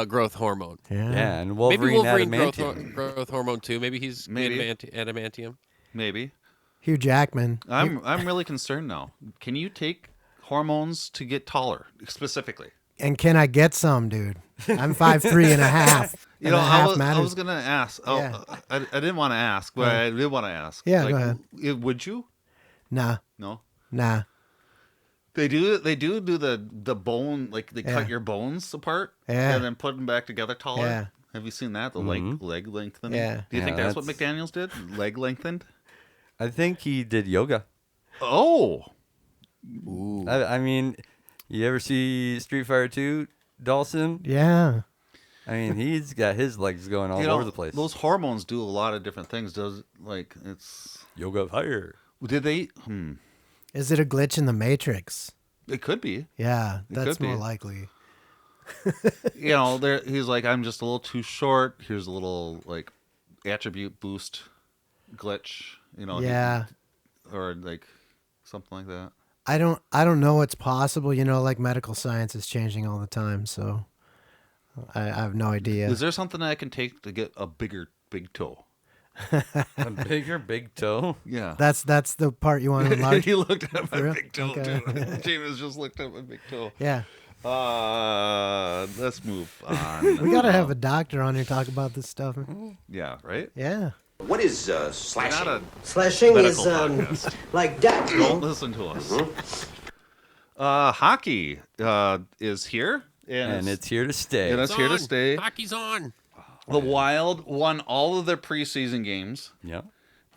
growth hormone. Yeah, and Maybe Wolverine Wolverine adamantium. growth hormone too. Maybe he's adamantium. Maybe. Hugh Jackman. I'm really concerned now. Can you take hormones to get taller specifically? And can I get some, dude? I'm 5'3" and a half. You know, and a I half was gonna ask. Oh, Yeah. I didn't want to ask, but I did want to ask. Yeah, go ahead. Would you? Nah. No. Nah. They do the bone, like they cut your bones apart Yeah. and then put them back together taller. Yeah. Have you seen that? The Mhm. leg lengthening. Yeah. Do you think Yeah, that's what McDaniels did? Leg lengthened. I think he did yoga. Oh. I mean, you ever see Street Fighter 2, Dawson? Yeah. I mean, he's got his legs going all over the place. Those hormones do a lot of different things. It's yoga fire. Did they? Is it a glitch in the Matrix? It could be. Yeah, It that's could more be. likely. You know, he's like, I'm just a little too short. Here's a little like attribute boost glitch. You know. Yeah. Or like something like that. I don't know what's possible. You know, like medical science is changing all the time, so I have no idea. Is there something I can take to get a big toe? A bigger big toe? Yeah. That's the part you want to enlarge. He looked at For my real? big toe Okay. too. James just looked at my big toe. Yeah. Let's move on. We gotta have a doctor on here talk about this stuff. Yeah, right? Yeah. What is slashing? Not a Slashing is medical podcast. like that. Don't listen to us. Hockey is here. And it's here to stay. And it's here to stay. Hockey's on. The Wild won all of their preseason games. Yeah.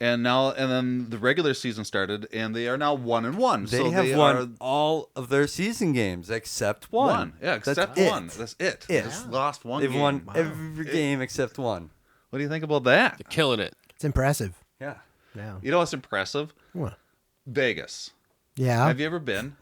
And then the regular season started, and they are now 1-1. They so have they won are all of their season games except one. Yeah, except That's one. it. That's it. It. They just lost one They've game. won every game except one. What do you think about that? They're killing it. It's impressive. Yeah. Yeah. You know what's impressive? What? Vegas. Yeah. Have you ever been?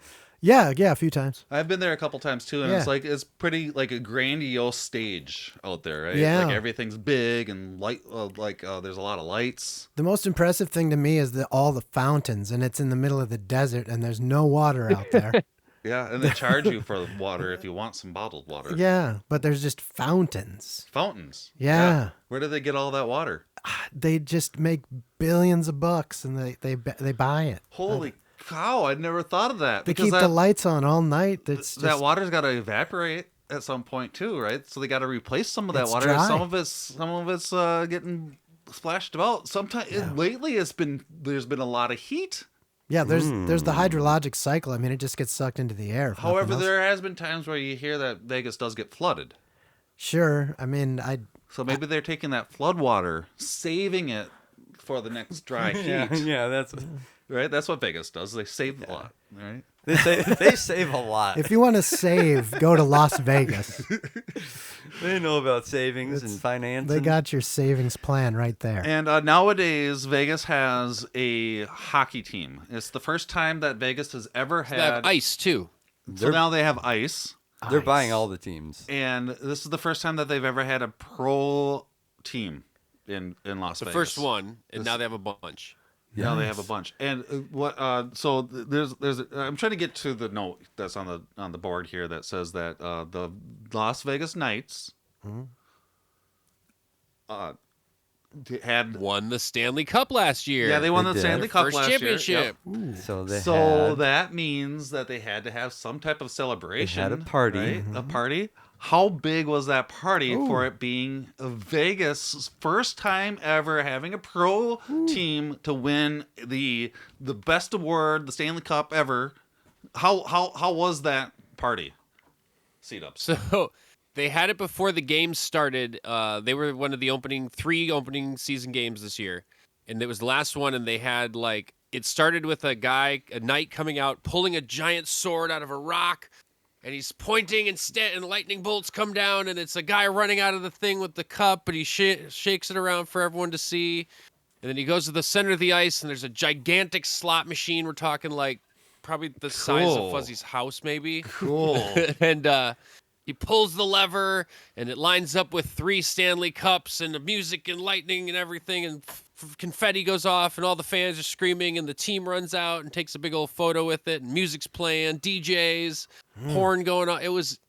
Yeah, a few times. I've been there a couple times too, and Yeah. it's pretty like a grandiose stage out there, right? Yeah. Like everything's big and light. There's a lot of lights. The most impressive thing to me is all the fountains, and it's in the middle of the desert, and there's no water out there. Yeah, and they charge you for water if you want some bottled water. Yeah, but there's just fountains. Fountains. Yeah. Where do they get all that water? They just make billions of bucks, and they buy it. Holy cow! I'd never thought of that. They because keep the lights on all night. That water's got to evaporate at some point too, right? So they got to replace some of that water. Dry. Some of it's getting splashed about. Sometimes lately there's been a lot of heat. Yeah, there's the hydrologic cycle. I mean, it just gets sucked into the air. However, there has been times where you hear that Vegas does get flooded. Sure. I mean, So maybe they're taking that flood water, saving it for the next dry heat. Yeah, that's right. That's what Vegas does. They save a lot, right? They save a lot. If you want to save, go to Las Vegas. They know about savings and financing. They got your savings plan right there. And nowadays, Vegas has a hockey team. It's the first time that Vegas has ever had They have ice too. So now they have ice. They're buying all the teams. And this is the first time that they've ever had a pro team in Las Vegas. The first one, and now they have a bunch. Yeah, now they have a bunch. And so there's I'm trying to get to the note that's on the board here that says that the Las Vegas Knights had won the Stanley Cup last year. Yeah, they won the Stanley Cup first last championship. year. Yep. So that means that they had to have some type of celebration. They had a party. Right? A party. How big was that party for it being Vegas' first time ever having a pro team to win the best award, the Stanley Cup ever? How was that party? Seat ups. So they had it before the games started. They were one of the three opening season games this year, and it was the last one. And they had it started with a knight coming out, pulling a giant sword out of a rock. And he's pointing and lightning bolts come down, and it's a guy running out of the thing with the cup, but he shakes it around for everyone to see. And then he goes to the center of the ice, and there's a gigantic slot machine. We're talking probably the size of Fuzzy's house, maybe. Cool. And he pulls the lever, and it lines up with 3 Stanley Cups, and the music and lightning and everything, and confetti goes off, and all the fans are screaming, and the team runs out and takes a big old photo with it, and music's playing, DJs, horn going on. It was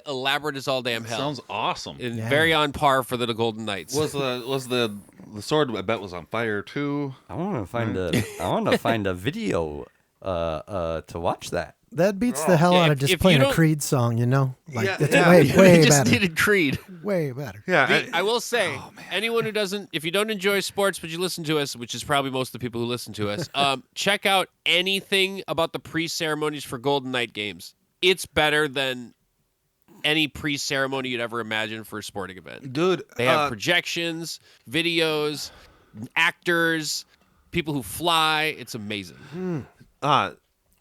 elaborate as all damn hell. Sounds awesome. And very on par for the Golden Knights. Was the sword, I bet, was on fire too? I want to find a video to watch that. That beats the hell out of just playing a Creed song, you know? It's way just better. needed Creed. Way better. Yeah. I will say, anyone who if you don't enjoy sports, but you listen to us, which is probably most of the people who listen to us, check out anything about the pre-ceremonies for Golden Knight games. It's better than any pre-ceremony you'd ever imagine for a sporting event. Dude. They have projections, videos, actors, people who fly. It's amazing.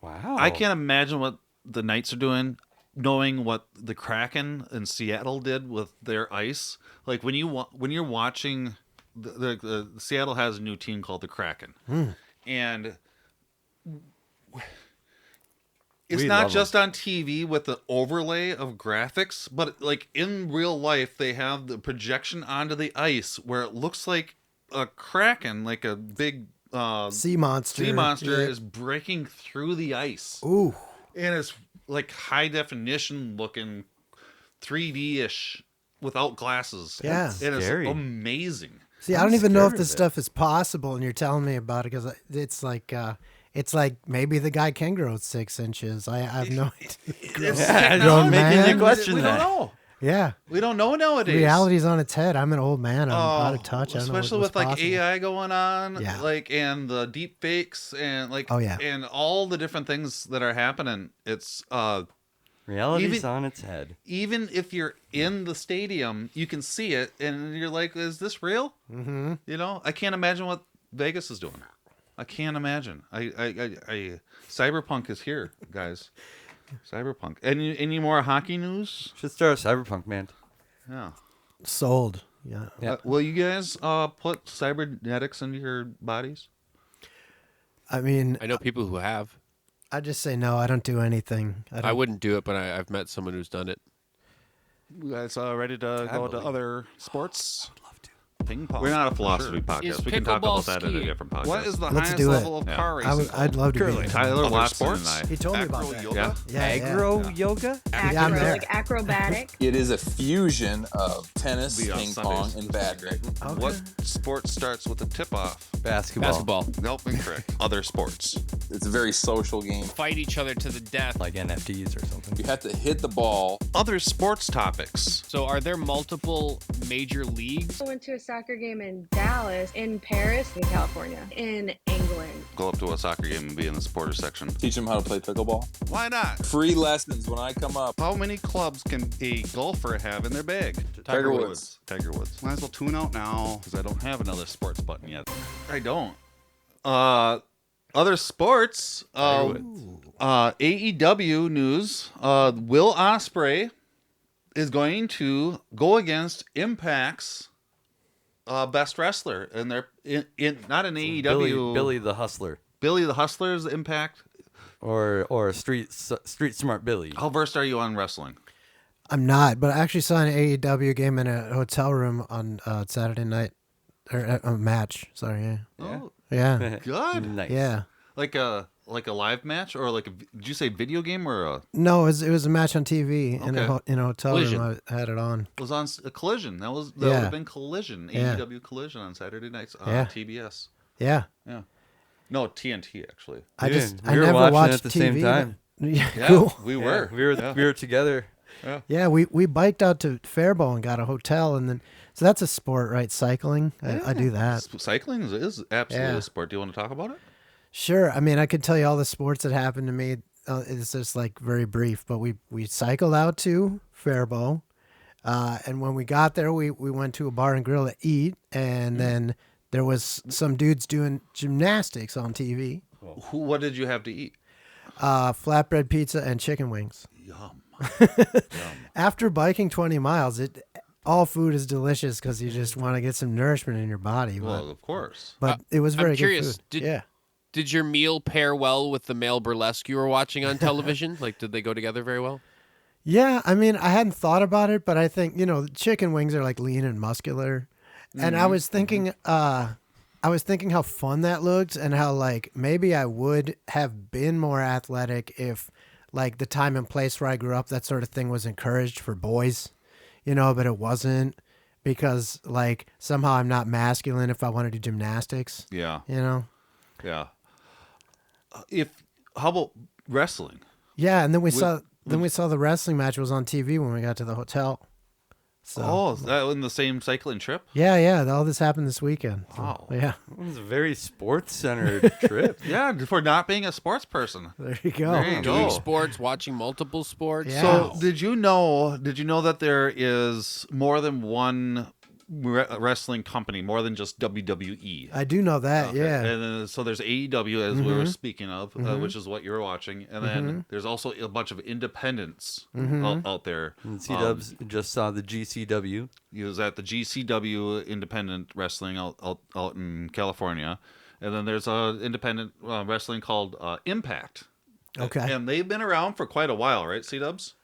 Wow. I can't imagine what the Knights are doing, knowing what the Kraken in Seattle did with their ice. Like when you're watching, the Seattle has a new team called the Kraken, and it's not just on TV with the overlay of graphics, but in real life they have the projection onto the ice where it looks like a Kraken, like a big sea monster is breaking through the ice. Ooh. And it's high definition looking 3D-ish without glasses. Yeah. It is amazing. See, I don't even know if this stuff is possible, and you're telling me about it because it's like maybe the guy can grow 6 inches. I have no idea. I'm making you question we that. don't know. Yeah. We don't know nowadays. Reality's on its head. I'm an old man. I'm out of touch. I don't know especially what's with possible. AI going on, Yeah. and the deep fakes and and all the different things that are happening. It's reality's on its head. Even if you're in the stadium, you can see it, and you're like, "Is this real?" Mm-hmm. You know, I can't imagine what Vegas is doing. I can't imagine. I Cyberpunk is here, guys. Cyberpunk. Any more hockey news? Should start a Cyberpunk, man. Yeah. Sold. Yeah. Will you guys put cybernetics into your bodies? I mean, I know people who have. I just say no. I don't do anything. I wouldn't do it, but I've met someone who's done it. You guys ready to go to other sports? I would love to. Ping pong. We're not a philosophy Sure. podcast. Is We can talk pickleball about that in a skiing? different podcast. What is the Let's highest do it. level of car racing? I'd love to Curling. be. Tyler Other Watson and sports? I. He told me Acro about that. yoga? Yeah, Agro yoga? Yeah, I'm there. like acrobatic. It is a fusion of tennis, Be on ping Sundays. pong, and badminton. Okay. What sport starts with a tip-off? Basketball. Nope, incorrect. Other sports. It's a very social game. Fight each other to the death. Like NFTs or something. You have to hit the ball. Other sports topics. So are there multiple major leagues? I went to a soccer game in Dallas, in Paris, in California, in England. Go up to a soccer game and be in the supporters section. Teach them how to play pickleball. Why not? Free lessons when I come up. How many clubs can a golfer have in their bag? Tiger Woods. Tiger Woods. Might as well tune out now because I don't have another sports button yet. I don't. Other sports. AEW news. Will Ospreay is going to go against Impact's best wrestler, and they're in not an AEW. Billy the Hustler. Billy the Hustler's Impact. Or Street Smart Billy. How versed are you on wrestling? I'm not, but I actually saw an AEW game in a hotel room on Saturday night, or a match. Sorry, yeah. Oh, Yeah. good. Nice. Yeah. Like a live match, or like did you say video game or a? No, it was a match on TV in Okay. in a hotel Collision. room. I had it on. It was on a Collision. That would Yeah. have been Collision. Yeah. AEW Collision on Saturday nights on Yeah. TBS. Yeah. Yeah. No, TNT actually. I We never were watching watched it at the TV. same time. Yeah, Yeah, cool. we Yeah, were. we were together. Yeah, we biked out to Faribault and got a hotel, and then so that's a sport, right? Cycling. I do that. Cycling is absolutely Yeah. a sport. Do you want to talk about it? Sure. I mean, I could tell you all the sports that happened to me. It's just like very brief, but we cycled out to Faribault, and when we got there, we went to a bar and grill to eat, and then there was some dudes doing gymnastics on TV. What did you have to eat? Flatbread pizza and chicken wings. Yum. After biking 20 miles, all food is delicious because you just want to get some nourishment in your body. Well, of course. But it was very I'm curious. good food. Did your meal pair well with the male burlesque you were watching on television? Like, did they go together very well? Yeah, I mean, I hadn't thought about it, but I think, chicken wings are like lean and muscular. And I was thinking how fun that looked and how like maybe I would have been more athletic if like the time and place where I grew up, that sort of thing was encouraged for boys, but it wasn't because like somehow I'm not masculine if I want to do gymnastics. Yeah. Yeah. How about wrestling? Yeah, and then we saw the wrestling match was on TV when we got to the hotel. So, is that in the same cycling trip? Yeah. All this happened this weekend. So, Wow. Yeah. It was a very sports-centered trip. Yeah, for not being a sports person. There you go. There you Doing go. sports, watching multiple sports. Yeah. So, did you know that there is more than one wrestling company, more than just WWE? I do know that, Okay. yeah. And then, so there's AEW, as we were speaking of, which is what you were watching. And then there's also a bunch of independents out there. And C-Dubs just saw the GCW. He was at the GCW Independent Wrestling out in California. And then there's a independent wrestling called Impact. Okay. And they've been around for quite a while, right, C-Dubs?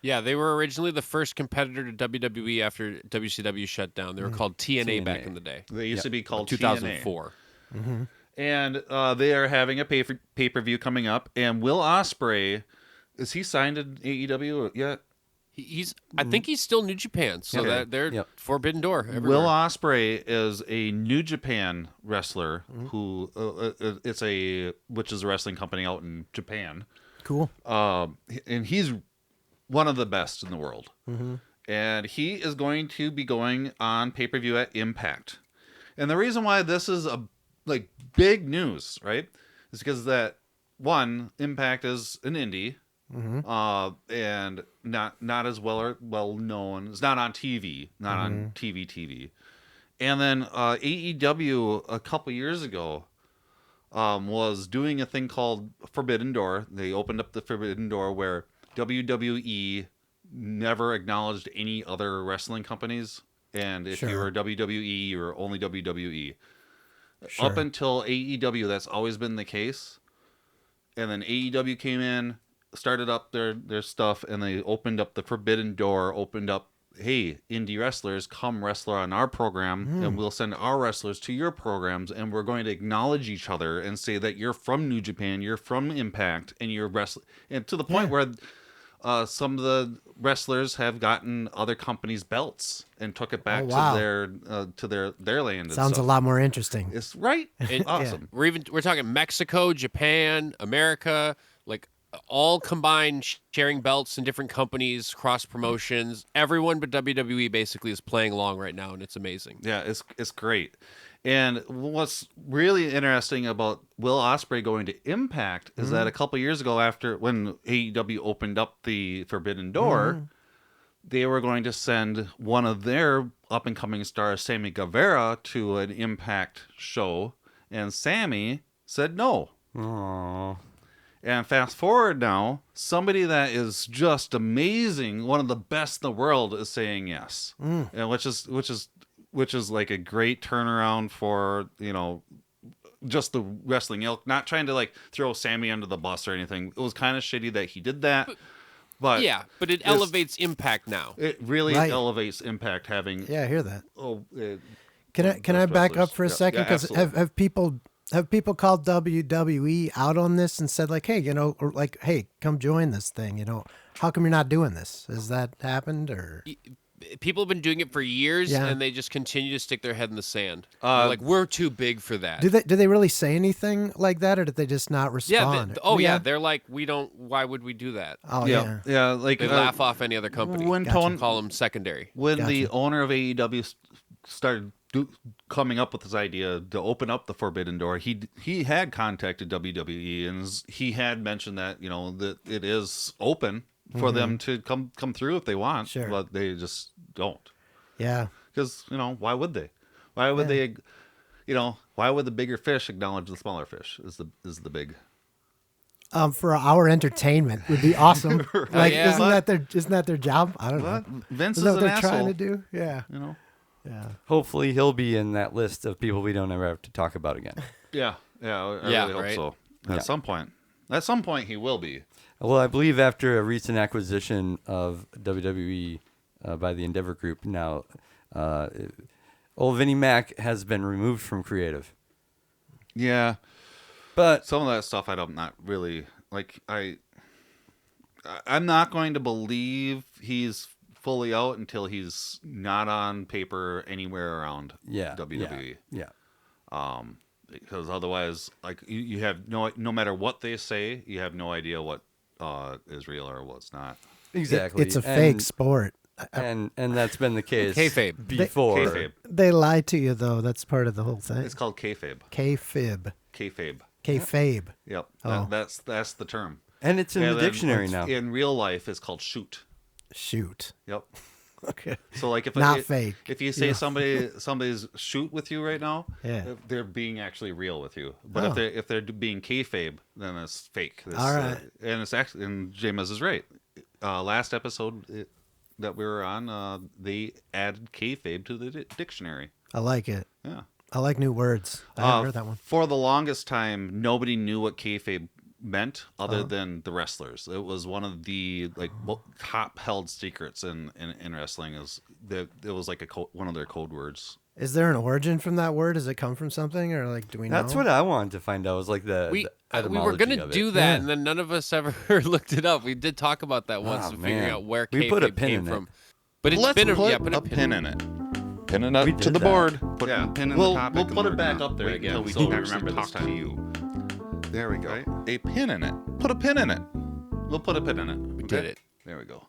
Yeah, they were originally the first competitor to WWE after WCW shut down. They were called TNA back in the day. They used to be called 2004. TNA. And they are having a pay-per-view coming up. And Will Ospreay, is he signed in AEW yet? I think he's still New Japan, so Okay. that they're forbidden door everywhere. Will Ospreay is a New Japan wrestler who which is a wrestling company out in Japan. Cool. And he's one of the best in the world. And he is going to be going on pay-per-view at Impact. And the reason why this is big news, right, is because that one, Impact is an indie. And not as well known. It's not on TV, not on TV. And then AEW a couple years ago was doing a thing called Forbidden Door. They opened up the Forbidden Door where WWE never acknowledged any other wrestling companies, and if you were WWE, you were only WWE. Sure. Up until AEW, that's always been the case. And then AEW came in, started up their stuff, and they opened up the Forbidden Door, opened up hey, indie wrestlers, come wrestle on our program, and we'll send our wrestlers to your programs, and we're going to acknowledge each other and say that you're from New Japan, you're from Impact, and you're wrestling. And to the point where some of the wrestlers have gotten other companies' belts and took it back to their land. Sounds a lot more interesting. It's right. Awesome. We're talking Mexico, Japan, America, like all combined, sharing belts in different companies, cross promotions. Everyone but WWE basically is playing along right now, and it's amazing. Yeah, it's great. And what's really interesting about Will Ospreay going to Impact is that a couple years ago, after when AEW opened up the Forbidden Door, they were going to send one of their up-and-coming stars, Sammy Guevara, to an Impact show, and Sammy said no. Aww. And fast forward now, somebody that is just amazing, one of the best in the world, is saying yes, and which is like a great turnaround for, you know, just the wrestling ilk. Not trying to like throw Sammy under the bus or anything. It was kind of shitty that he did that. But it elevates Impact now. It really elevates Impact having. Yeah, I hear that. Can I back up for a second? Because have people called WWE out on this and said like, hey, you know, or like, hey, come join this thing. You know, how come you're not doing this? Has that happened or? People have been doing it for years, and they just continue to stick their head in the sand. Like, we're too big for that. Do they really say anything like that, or did they just not respond? They're like, we don't. Why would we do that? Oh yeah. Like they laugh off any other company. Call them secondary. When the owner of AEW started coming up with this idea to open up the Forbidden Door, he had contacted WWE, and he had mentioned that, you know, that it is open for them to come through if they want, but they just don't. Yeah. Because, you know, why would they? Why would they, you know, why would the bigger fish acknowledge the smaller fish is the big... For our entertainment would be awesome. Right. Like, isn't that their job? I don't know. Vince isn't is that what an they're trying asshole. to do? Yeah. You know? Yeah. Hopefully he'll be in that list of people we don't ever have to talk about again. I really hope so. At some point he will be. Well, I believe after a recent acquisition of WWE by the Endeavor Group, now old Vinnie Mac has been removed from creative. Yeah, but some of that stuff I'm not really like. I'm not going to believe he's fully out until he's not on paper anywhere around WWE. Yeah. Because otherwise, like you have no matter what they say, you have no idea what is real or what's not. Exactly. It's a fake sport. And that's been the case kayfabe before. Kayfabe. They lie to you though. That's part of the whole thing. It's called kayfabe. Kayfabe. Yep. Oh. That's the term. And it's in the dictionary now. In real life, it's called shoot. Yep. Okay. So like fake. If you say somebody's shoot with you right now, yeah, they're being actually real with you. But if they're being kayfabe, then it's fake. All right. And it's actually, and James is right. Last episode that we were on, they added kayfabe to the dictionary. I like it. Yeah. I like new words. I haven't heard that one. For the longest time, nobody knew what kayfabe meant other than the wrestlers. It was one of the top held secrets in wrestling. Is that it was like one of their code words. Is there an origin from that word? Does it come from something, or like do we know? That's what I wanted to find out. Was like the we were gonna do that, and then none of us ever looked it up. We did talk about that once, figuring out where kayfabe came from. But it's been put a pin in it. Pin it up to the board. Put a pin in the topic. We'll put it back up there again. We don't remember this time. To you. There we go. Right? A pin in it. Put a pin in it. We'll put a pin in it. We did it. There we go.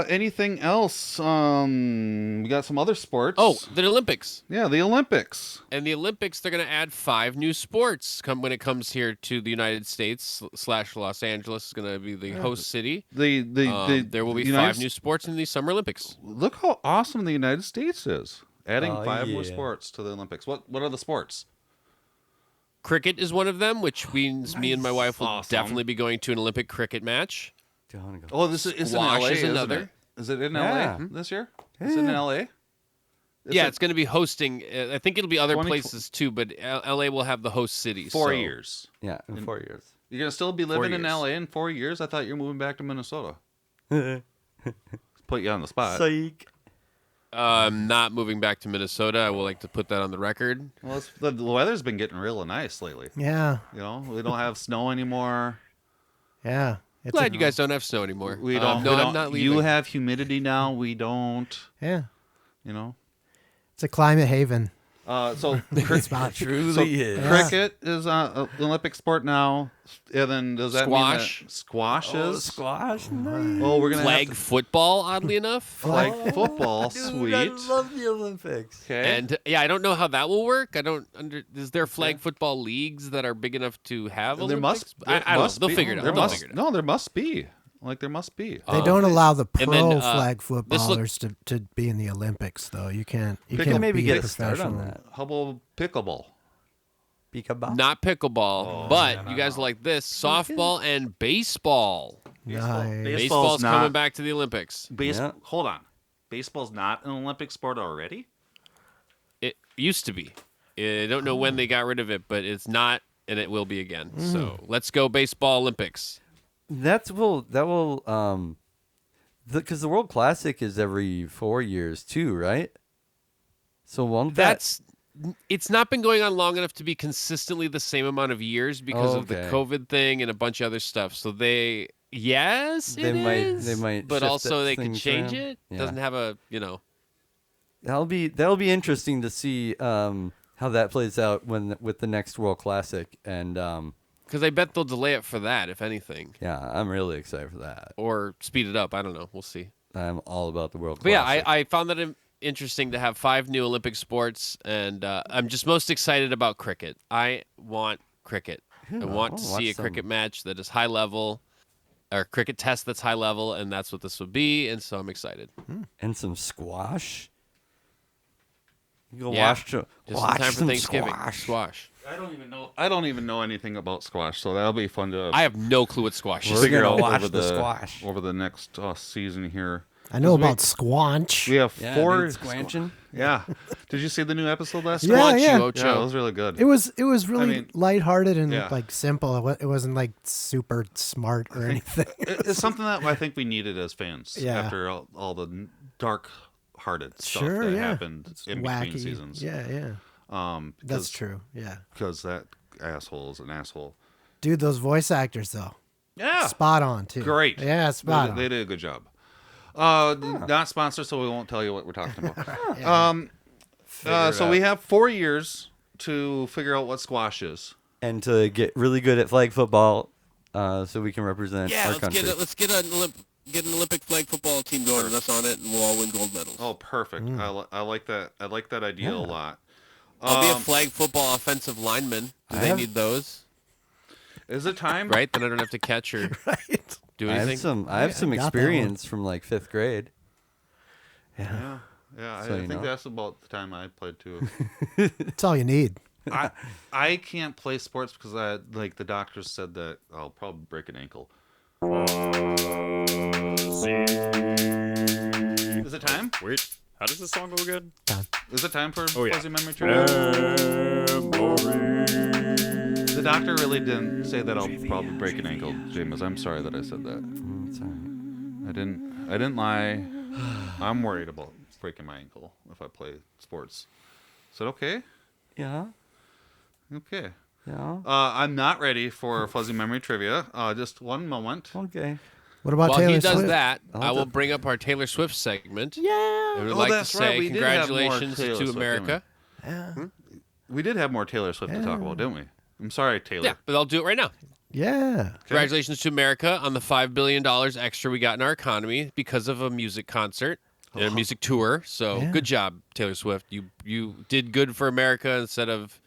Anything else? We got some other sports. Oh, the Olympics. Yeah, the Olympics. And the Olympics, they're going to add 5 new sports when it comes here to the United States / Los Angeles is going to be the host city. There will be 5 new sports in the Summer Olympics. Look how awesome the United States is. Adding 5 more sports to the Olympics. What are the sports? Cricket is one of them, which means me and my wife will definitely be going to an Olympic cricket match. Oh, this is in LA, is another. Is it in LA this year? Is it in LA? It's going to be hosting. I think it'll be other places too, but LA will have the host city. 4 years. Yeah, in 4 years. You're going to still be living in LA in 4 years? I thought you were moving back to Minnesota. put you on the spot. Psych. Not moving back to Minnesota. I would like to put that on the record. Well, the weather's been getting real nice lately. Yeah. You know, we don't have snow anymore. Yeah. Glad you guys don't have snow anymore. We don't. No, we I'm don't- not leaving. You have humidity now. We don't. Yeah. You know. It's a climate haven. So It's not truly is. Cricket is an Olympic sport now, and then does that Squash? mean that squash is Squash. Oh, we're gonna flag have to, football. Oddly enough, flag football. Dude, Sweet. I love the Olympics. Okay. and I don't know how that will work. I don't under. Is there flag football leagues that are big enough to have there Olympics? must. I don't know. They'll be. figure it out. There They'll must. figure it out. No, there must be. Like there must be. They don't allow the and pro then, flag this look- footballers to be in the Olympics, though. You can't. You Pick- can't maybe be get a a start on professional. that. How about pickleball? Peekaboo. Not pickleball, but you guys like this: softball and baseball. Nice. Baseball's not- coming back to the Olympics. Yeah. Hold on. Baseball's not an Olympic sport already? It used to be. I don't know when they got rid of it, but it's not, and it will be again. So let's go baseball Olympics. That will because the World Classic is every 4 years too, right? So won't It's not been going on long enough to be consistently the same amount of years because of the Okay. COVID thing and a bunch of other stuff. So they They might but shift also they could things change around. it. Yeah. Doesn't have a that'll be interesting to see how that plays out with the next World Classic, and because I bet they'll delay it for that, if anything, yeah, I'm really excited for that. or speed it up. I don't know. We'll see. I'm all about the World But yeah, Classic. I found that interesting to have 5 new Olympic sports, and I'm just most excited about cricket. I want cricket. I want to see a cricket match that is high level, or cricket test that's high level, and that's what this would be, and so I'm excited. And some squash. You go Yeah. watch Just in watch time for some Thanksgiving. squash. I don't even know anything about squash, so that'll be fun to. I have no clue what squash is. figure gonna out watch over the squash. over the next season here. I know about squanch. We have Yeah, 4 dude, squanching. Yeah. Did you see the new episode last Yeah, night? yeah. Ocho. Yeah, it was really good. It was really mean, lighthearted and yeah. like simple. It wasn't like super smart or anything. It's something that I think we needed as fans Yeah. after all the dark-hearted stuff Sure, that yeah. happened It's in wacky. between seasons. Yeah. That's true. Yeah. Because that asshole is an asshole. Dude, those voice actors though. Yeah. Spot on too. Great. Yeah, spot on. They did a good job. Not sponsored, so we won't tell you what we're talking about. So we have 4 years to figure out what squash is. And to get really good at flag football, so we can represent Yeah, our let's country. get an Olympic flag football team going, and us on it, and we'll all win gold medals. Oh, perfect. I like that. I like that idea a lot. I'll be a flag football offensive lineman. Do they need those? Is it time? Right, then I don't have to catch or do I anything. have some I got that experience from like 5th grade. Yeah. So I you think know. that's about the time I played too. That's all you need. I can't play sports because the doctors said that I'll probably break an ankle. Is it time? Wait, how does this song go again? Is it time for yeah. fuzzy memory trivia? The doctor really didn't say that I'll probably break an ankle, James. I'm sorry that I said that. It's all right. I didn't lie. I'm worried about breaking my ankle if I play sports. Is that okay? Yeah. Okay. Yeah. I'm not ready for fuzzy memory trivia. Just one moment. Okay. What about While Taylor he does Swift? that, I will bring up our Taylor Swift segment. Yeah. And we'd Oh, like to that's right. say We did have more congratulations Taylor to Swift, didn't we? America. Yeah. We did have more Taylor Swift to talk about, didn't we? I'm sorry, Taylor. Yeah, but I'll do it right now. Yeah. Congratulations to America on the $5 billion extra we got in our economy because of a music concert and a music tour. So Yeah. good job, Taylor Swift. You did good for America instead of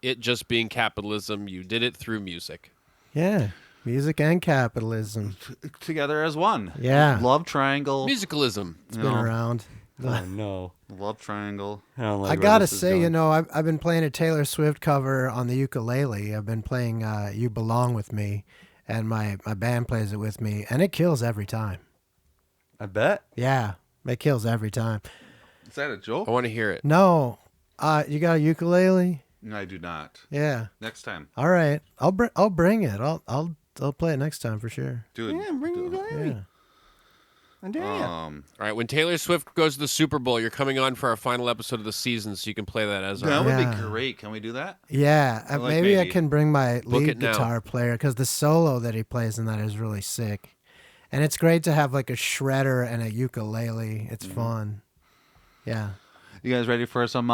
it just being capitalism. You did it through music. Yeah. Music and capitalism. Together as one. Yeah. Love triangle. Musicalism. It's been around. Oh no. Love triangle. I don't like I where gotta this is say, going. I've been playing a Taylor Swift cover on the ukulele. I've been playing "You Belong with Me," and my band plays it with me, and it kills every time. I bet. Yeah, it kills every time. Is that a joke? I want to hear it. No, you got a ukulele? No, I do not. Yeah. Next time. All right, I'll bring it. I'll play it next time for sure. Do it. Yeah, bring it Yeah. All right, when Taylor Swift goes to the Super Bowl, you're coming on for our final episode of the season, so you can play that as our... That would be great. Can we do that? Yeah, maybe I can bring my Book lead it now. guitar player because the solo that he plays in that is really sick. And it's great to have like a shredder and a ukulele. It's fun. Yeah. You guys ready for some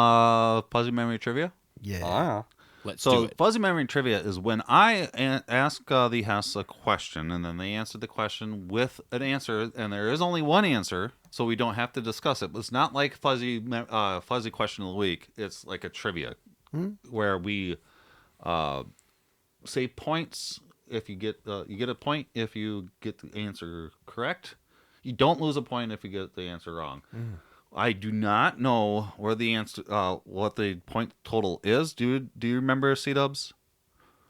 fuzzy memory trivia? Yeah. Let's do it. Fuzzy memory trivia is when I ask the house a question, and then they answer the question with an answer, and there is only one answer, so we don't have to discuss it. It's not like fuzzy question of the week. It's like a trivia where we say points if you get a point if you get the answer correct. You don't lose a point if you get the answer wrong. I do not know where the answer, what the point total is. Do you remember, C-Dubs?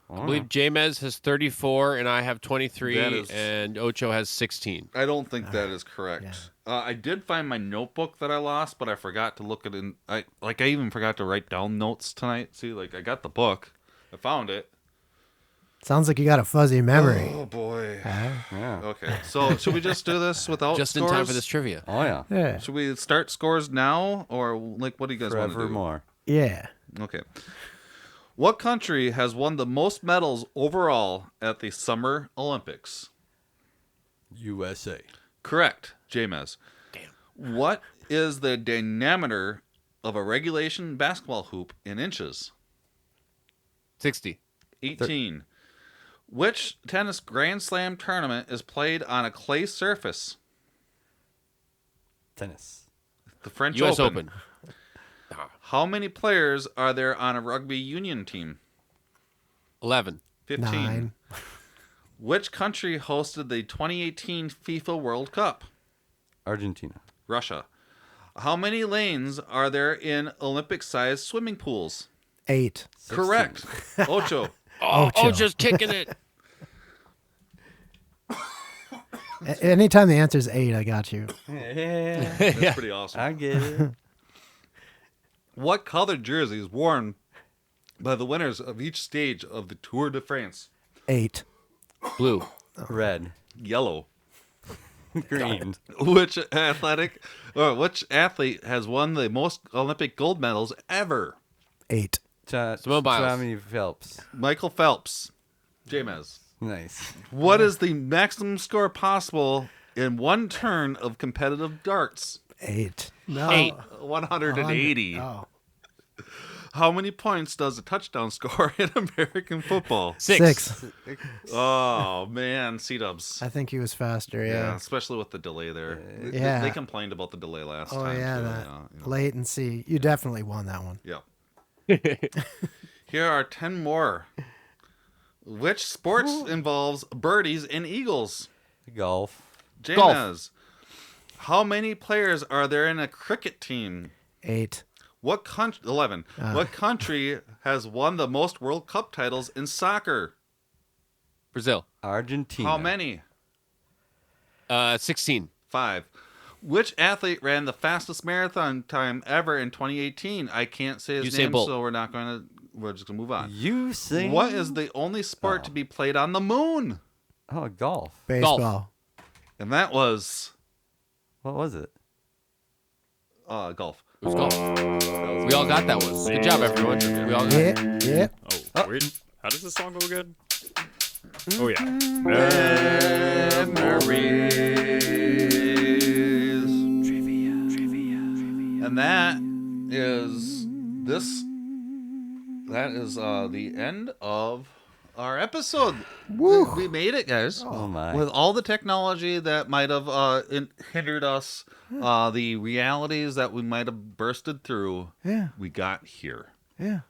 I believe Jamez has 34, and I have 23, and Ocho has 16. I don't think that is correct. Yeah. I did find my notebook that I lost, but I forgot to look at it. I even forgot to write down notes tonight. See, I got the book. I found it. Sounds like you got a fuzzy memory. Oh, boy. Yeah. Okay, so should we just do this without Just scores? in time for this trivia. Oh, yeah. Yeah. Should we start scores now, or what do you guys want to do? Forevermore. Yeah. Okay. What country has won the most medals overall at the Summer Olympics? USA. Correct, Jamez. Damn. What is the diameter of a regulation basketball hoop in inches? 60. 18. Which tennis Grand Slam tournament is played on a clay surface? Tennis. The French U.S. Open. Open. How many players are there on a rugby union team? 11. 15. 9. Which country hosted the 2018 FIFA World Cup? Argentina. Russia. How many lanes are there in Olympic-sized swimming pools? 8. 16. Correct. Ocho. Ocho's kicking it. Anytime the answer is 8, I got you. Yeah. That's pretty awesome. I get it. What colored jersey is worn by the winners of each stage of the Tour de France? 8. Blue. Red. Yellow. Green. Which athlete has won the most Olympic gold medals ever? 8. Simone Biles. Tommy Phelps. Michael Phelps. Jamez. Nice. What is the maximum score possible in one turn of competitive darts? 8. No. 8. 180. Oh. How many points does a touchdown score in American football? 6. Oh, man. C-dubs. I think he was faster, yeah. Especially with the delay there. Yeah. They complained about the delay last time. Oh, yeah, too, that latency. You definitely won that one. Yeah. Here are 10 more. Which sports involves birdies and eagles? Golf. Jamez. How many players are there in a cricket team? 8. What country? 11. What country has won the most World Cup titles in soccer? Brazil. Argentina. How many? 16. 5. Which athlete ran the fastest marathon time ever in 2018? I can't say his Usain name, Bolt. so we're just gonna move on. Usain. What is the only sport to be played on the moon? Oh, golf. Baseball. And that was What was it? golf. It was golf. We all got that one. Good job, everyone. We all got it. Yeah. Oh, wait. How does this song go again? Oh, yeah. Memories. And that is the end of our episode. We made it, guys. Oh, my. With all the technology that might have hindered us, the realities that we might have bursted through, we got here. Yeah.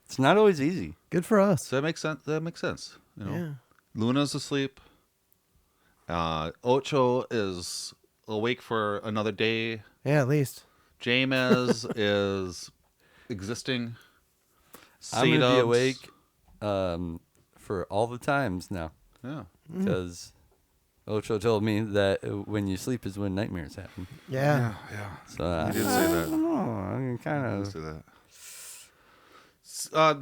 It's not always easy. Good for us. So that makes sense. You know? Yeah. Luna's asleep. Ocho is awake for another day. Yeah, at least. Jamez is existing. I'm going to be C-dubs. awake for all the times now. Yeah. Because Ocho told me that when you sleep is when nightmares happen. Yeah. Yeah. So You did say that. I don't know. I'm kind You of... did say that.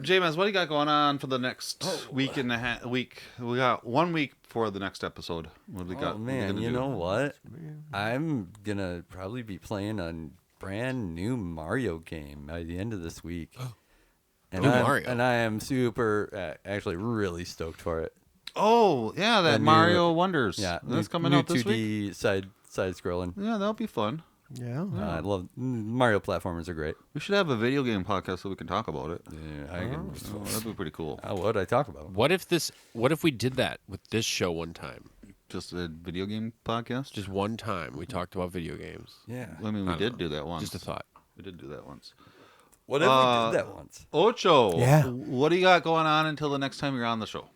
James, what do you got going on for the next week and a half? Week. We got 1 week for the next episode. What do we got? Oh man, you know what? I'm gonna probably be playing a brand new Mario game by the end of this week. And I am super, actually, really stoked for it. Oh yeah, that Mario Wonders. Yeah, that's coming out this 2D week. side scrolling. Yeah, that'll be fun. Yeah, I love Mario platformers are great. We should have a video game podcast so we can talk about it. Yeah, that'd be pretty cool. How would I talk about it? What if we did that with this show one time? Just a video game podcast? Just one time we talked about video games. Yeah. I mean, we did do that once. Just a thought. We did do that once. What if we did that once? Ocho. Yeah. What do you got going on until the next time you're on the show?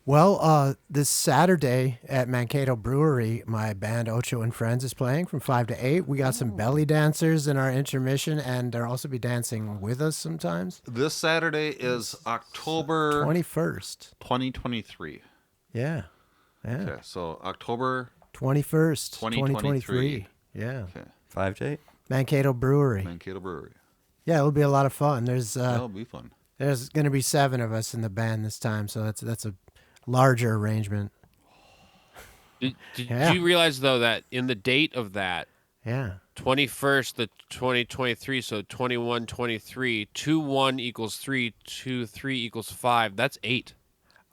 Well, this Saturday at Mankato Brewery, my band OCHO and Friends is playing from 5 to 8. We got some belly dancers in our intermission, and they'll also be dancing with us sometimes. This Saturday is October 21st, 2023. Yeah. Okay, so October 21st, 2023. Yeah. Okay. 5 to 8? Mankato Brewery. Mankato Brewery. Yeah, it'll be a lot of fun. That'll be fun. There's going to be 7 of us in the band this time, so that's a larger arrangement. Did you realize though that in the date of that, 21st, the 2023, so 21, 23, 2, 1 equals 3, 2, 3 equals 5. That's 8.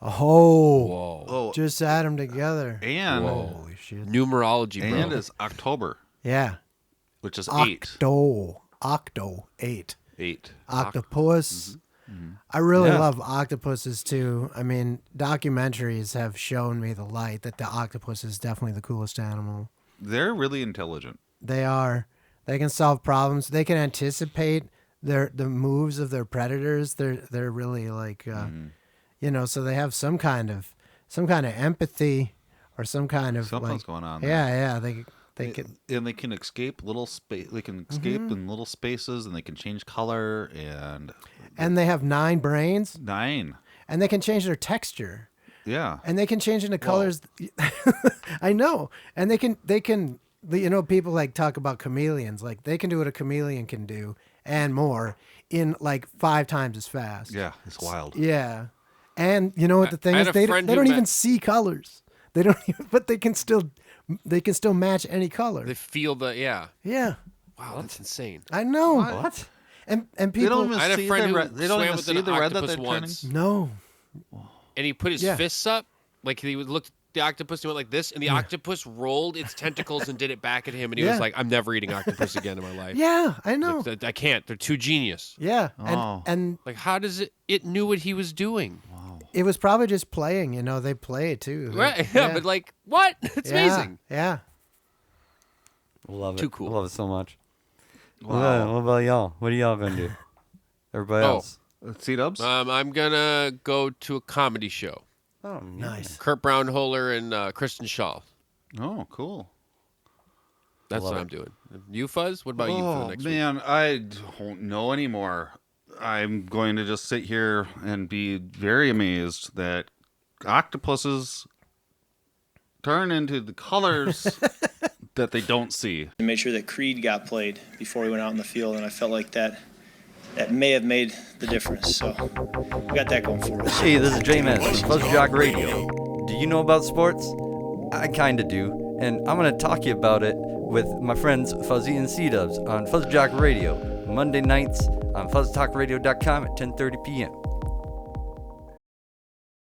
Oh, whoa! Just add them together. And holy shit, numerology, bro. And it's October. Yeah, which is 8. Octo 8. 8. Octopus. Mm-hmm. I really love octopuses too. I mean, documentaries have shown me the light that the octopus is definitely the coolest animal. They're really intelligent. They are. They can solve problems. They can anticipate the moves of their predators. They're really like, so they have some kind of empathy or some kind of something's going on. Yeah, They can, and they can escape little space. They can escape in little spaces, and they can change color, and they have 9 brains. 9. And they can change their texture. Yeah. And they can change into colors. I know. And they can. People like talk about chameleons. Like they can do what a chameleon can do and more in like 5 times as fast. Yeah, it's wild. Yeah. And you know what the thing is? They don't even see colors. They don't even, but they can still match any color. They feel Yeah. Wow, that's insane. I know. What? And people. They don't even I had a see friend the who red. They don't swam even with see an the red that octopus they're once. turning. No. And he put his fists up, like he would look at the octopus and went like this, and the octopus rolled its tentacles and did it back at him, and he was like, "I'm never eating octopus again in my life." Yeah, I know. Like, I can't. They're too genius. Yeah. And like, how does it knew what he was doing? It was probably just playing. They play it too. Right? Yeah, but like, what? It's amazing. Yeah. Love it. Too cool. Love it so much. Wow. What about y'all? What are y'all gonna do? Everybody else. C-dubs? I'm gonna go to a comedy show. Oh, nice. Kurt Brownholer and Kristen Shaw. Oh, cool. That's what I'm doing. You, Fuzz? What about you for the next week? Man, I don't know anymore. I'm going to just sit here and be very amazed that octopuses turn into the colors that they don't see. And made sure that Creed got played before he went out in the field, and I felt like that may have made the difference. So we got that going for us. Hey, this is J-Man from FuzzJockRadio. Do you know about sports? I kinda do, and I'm gonna talk to you about it with my friends Fuzzy and C-Dubs on FuzzJockRadio, Monday nights on fuzztalkradio.com at 10:30 p.m.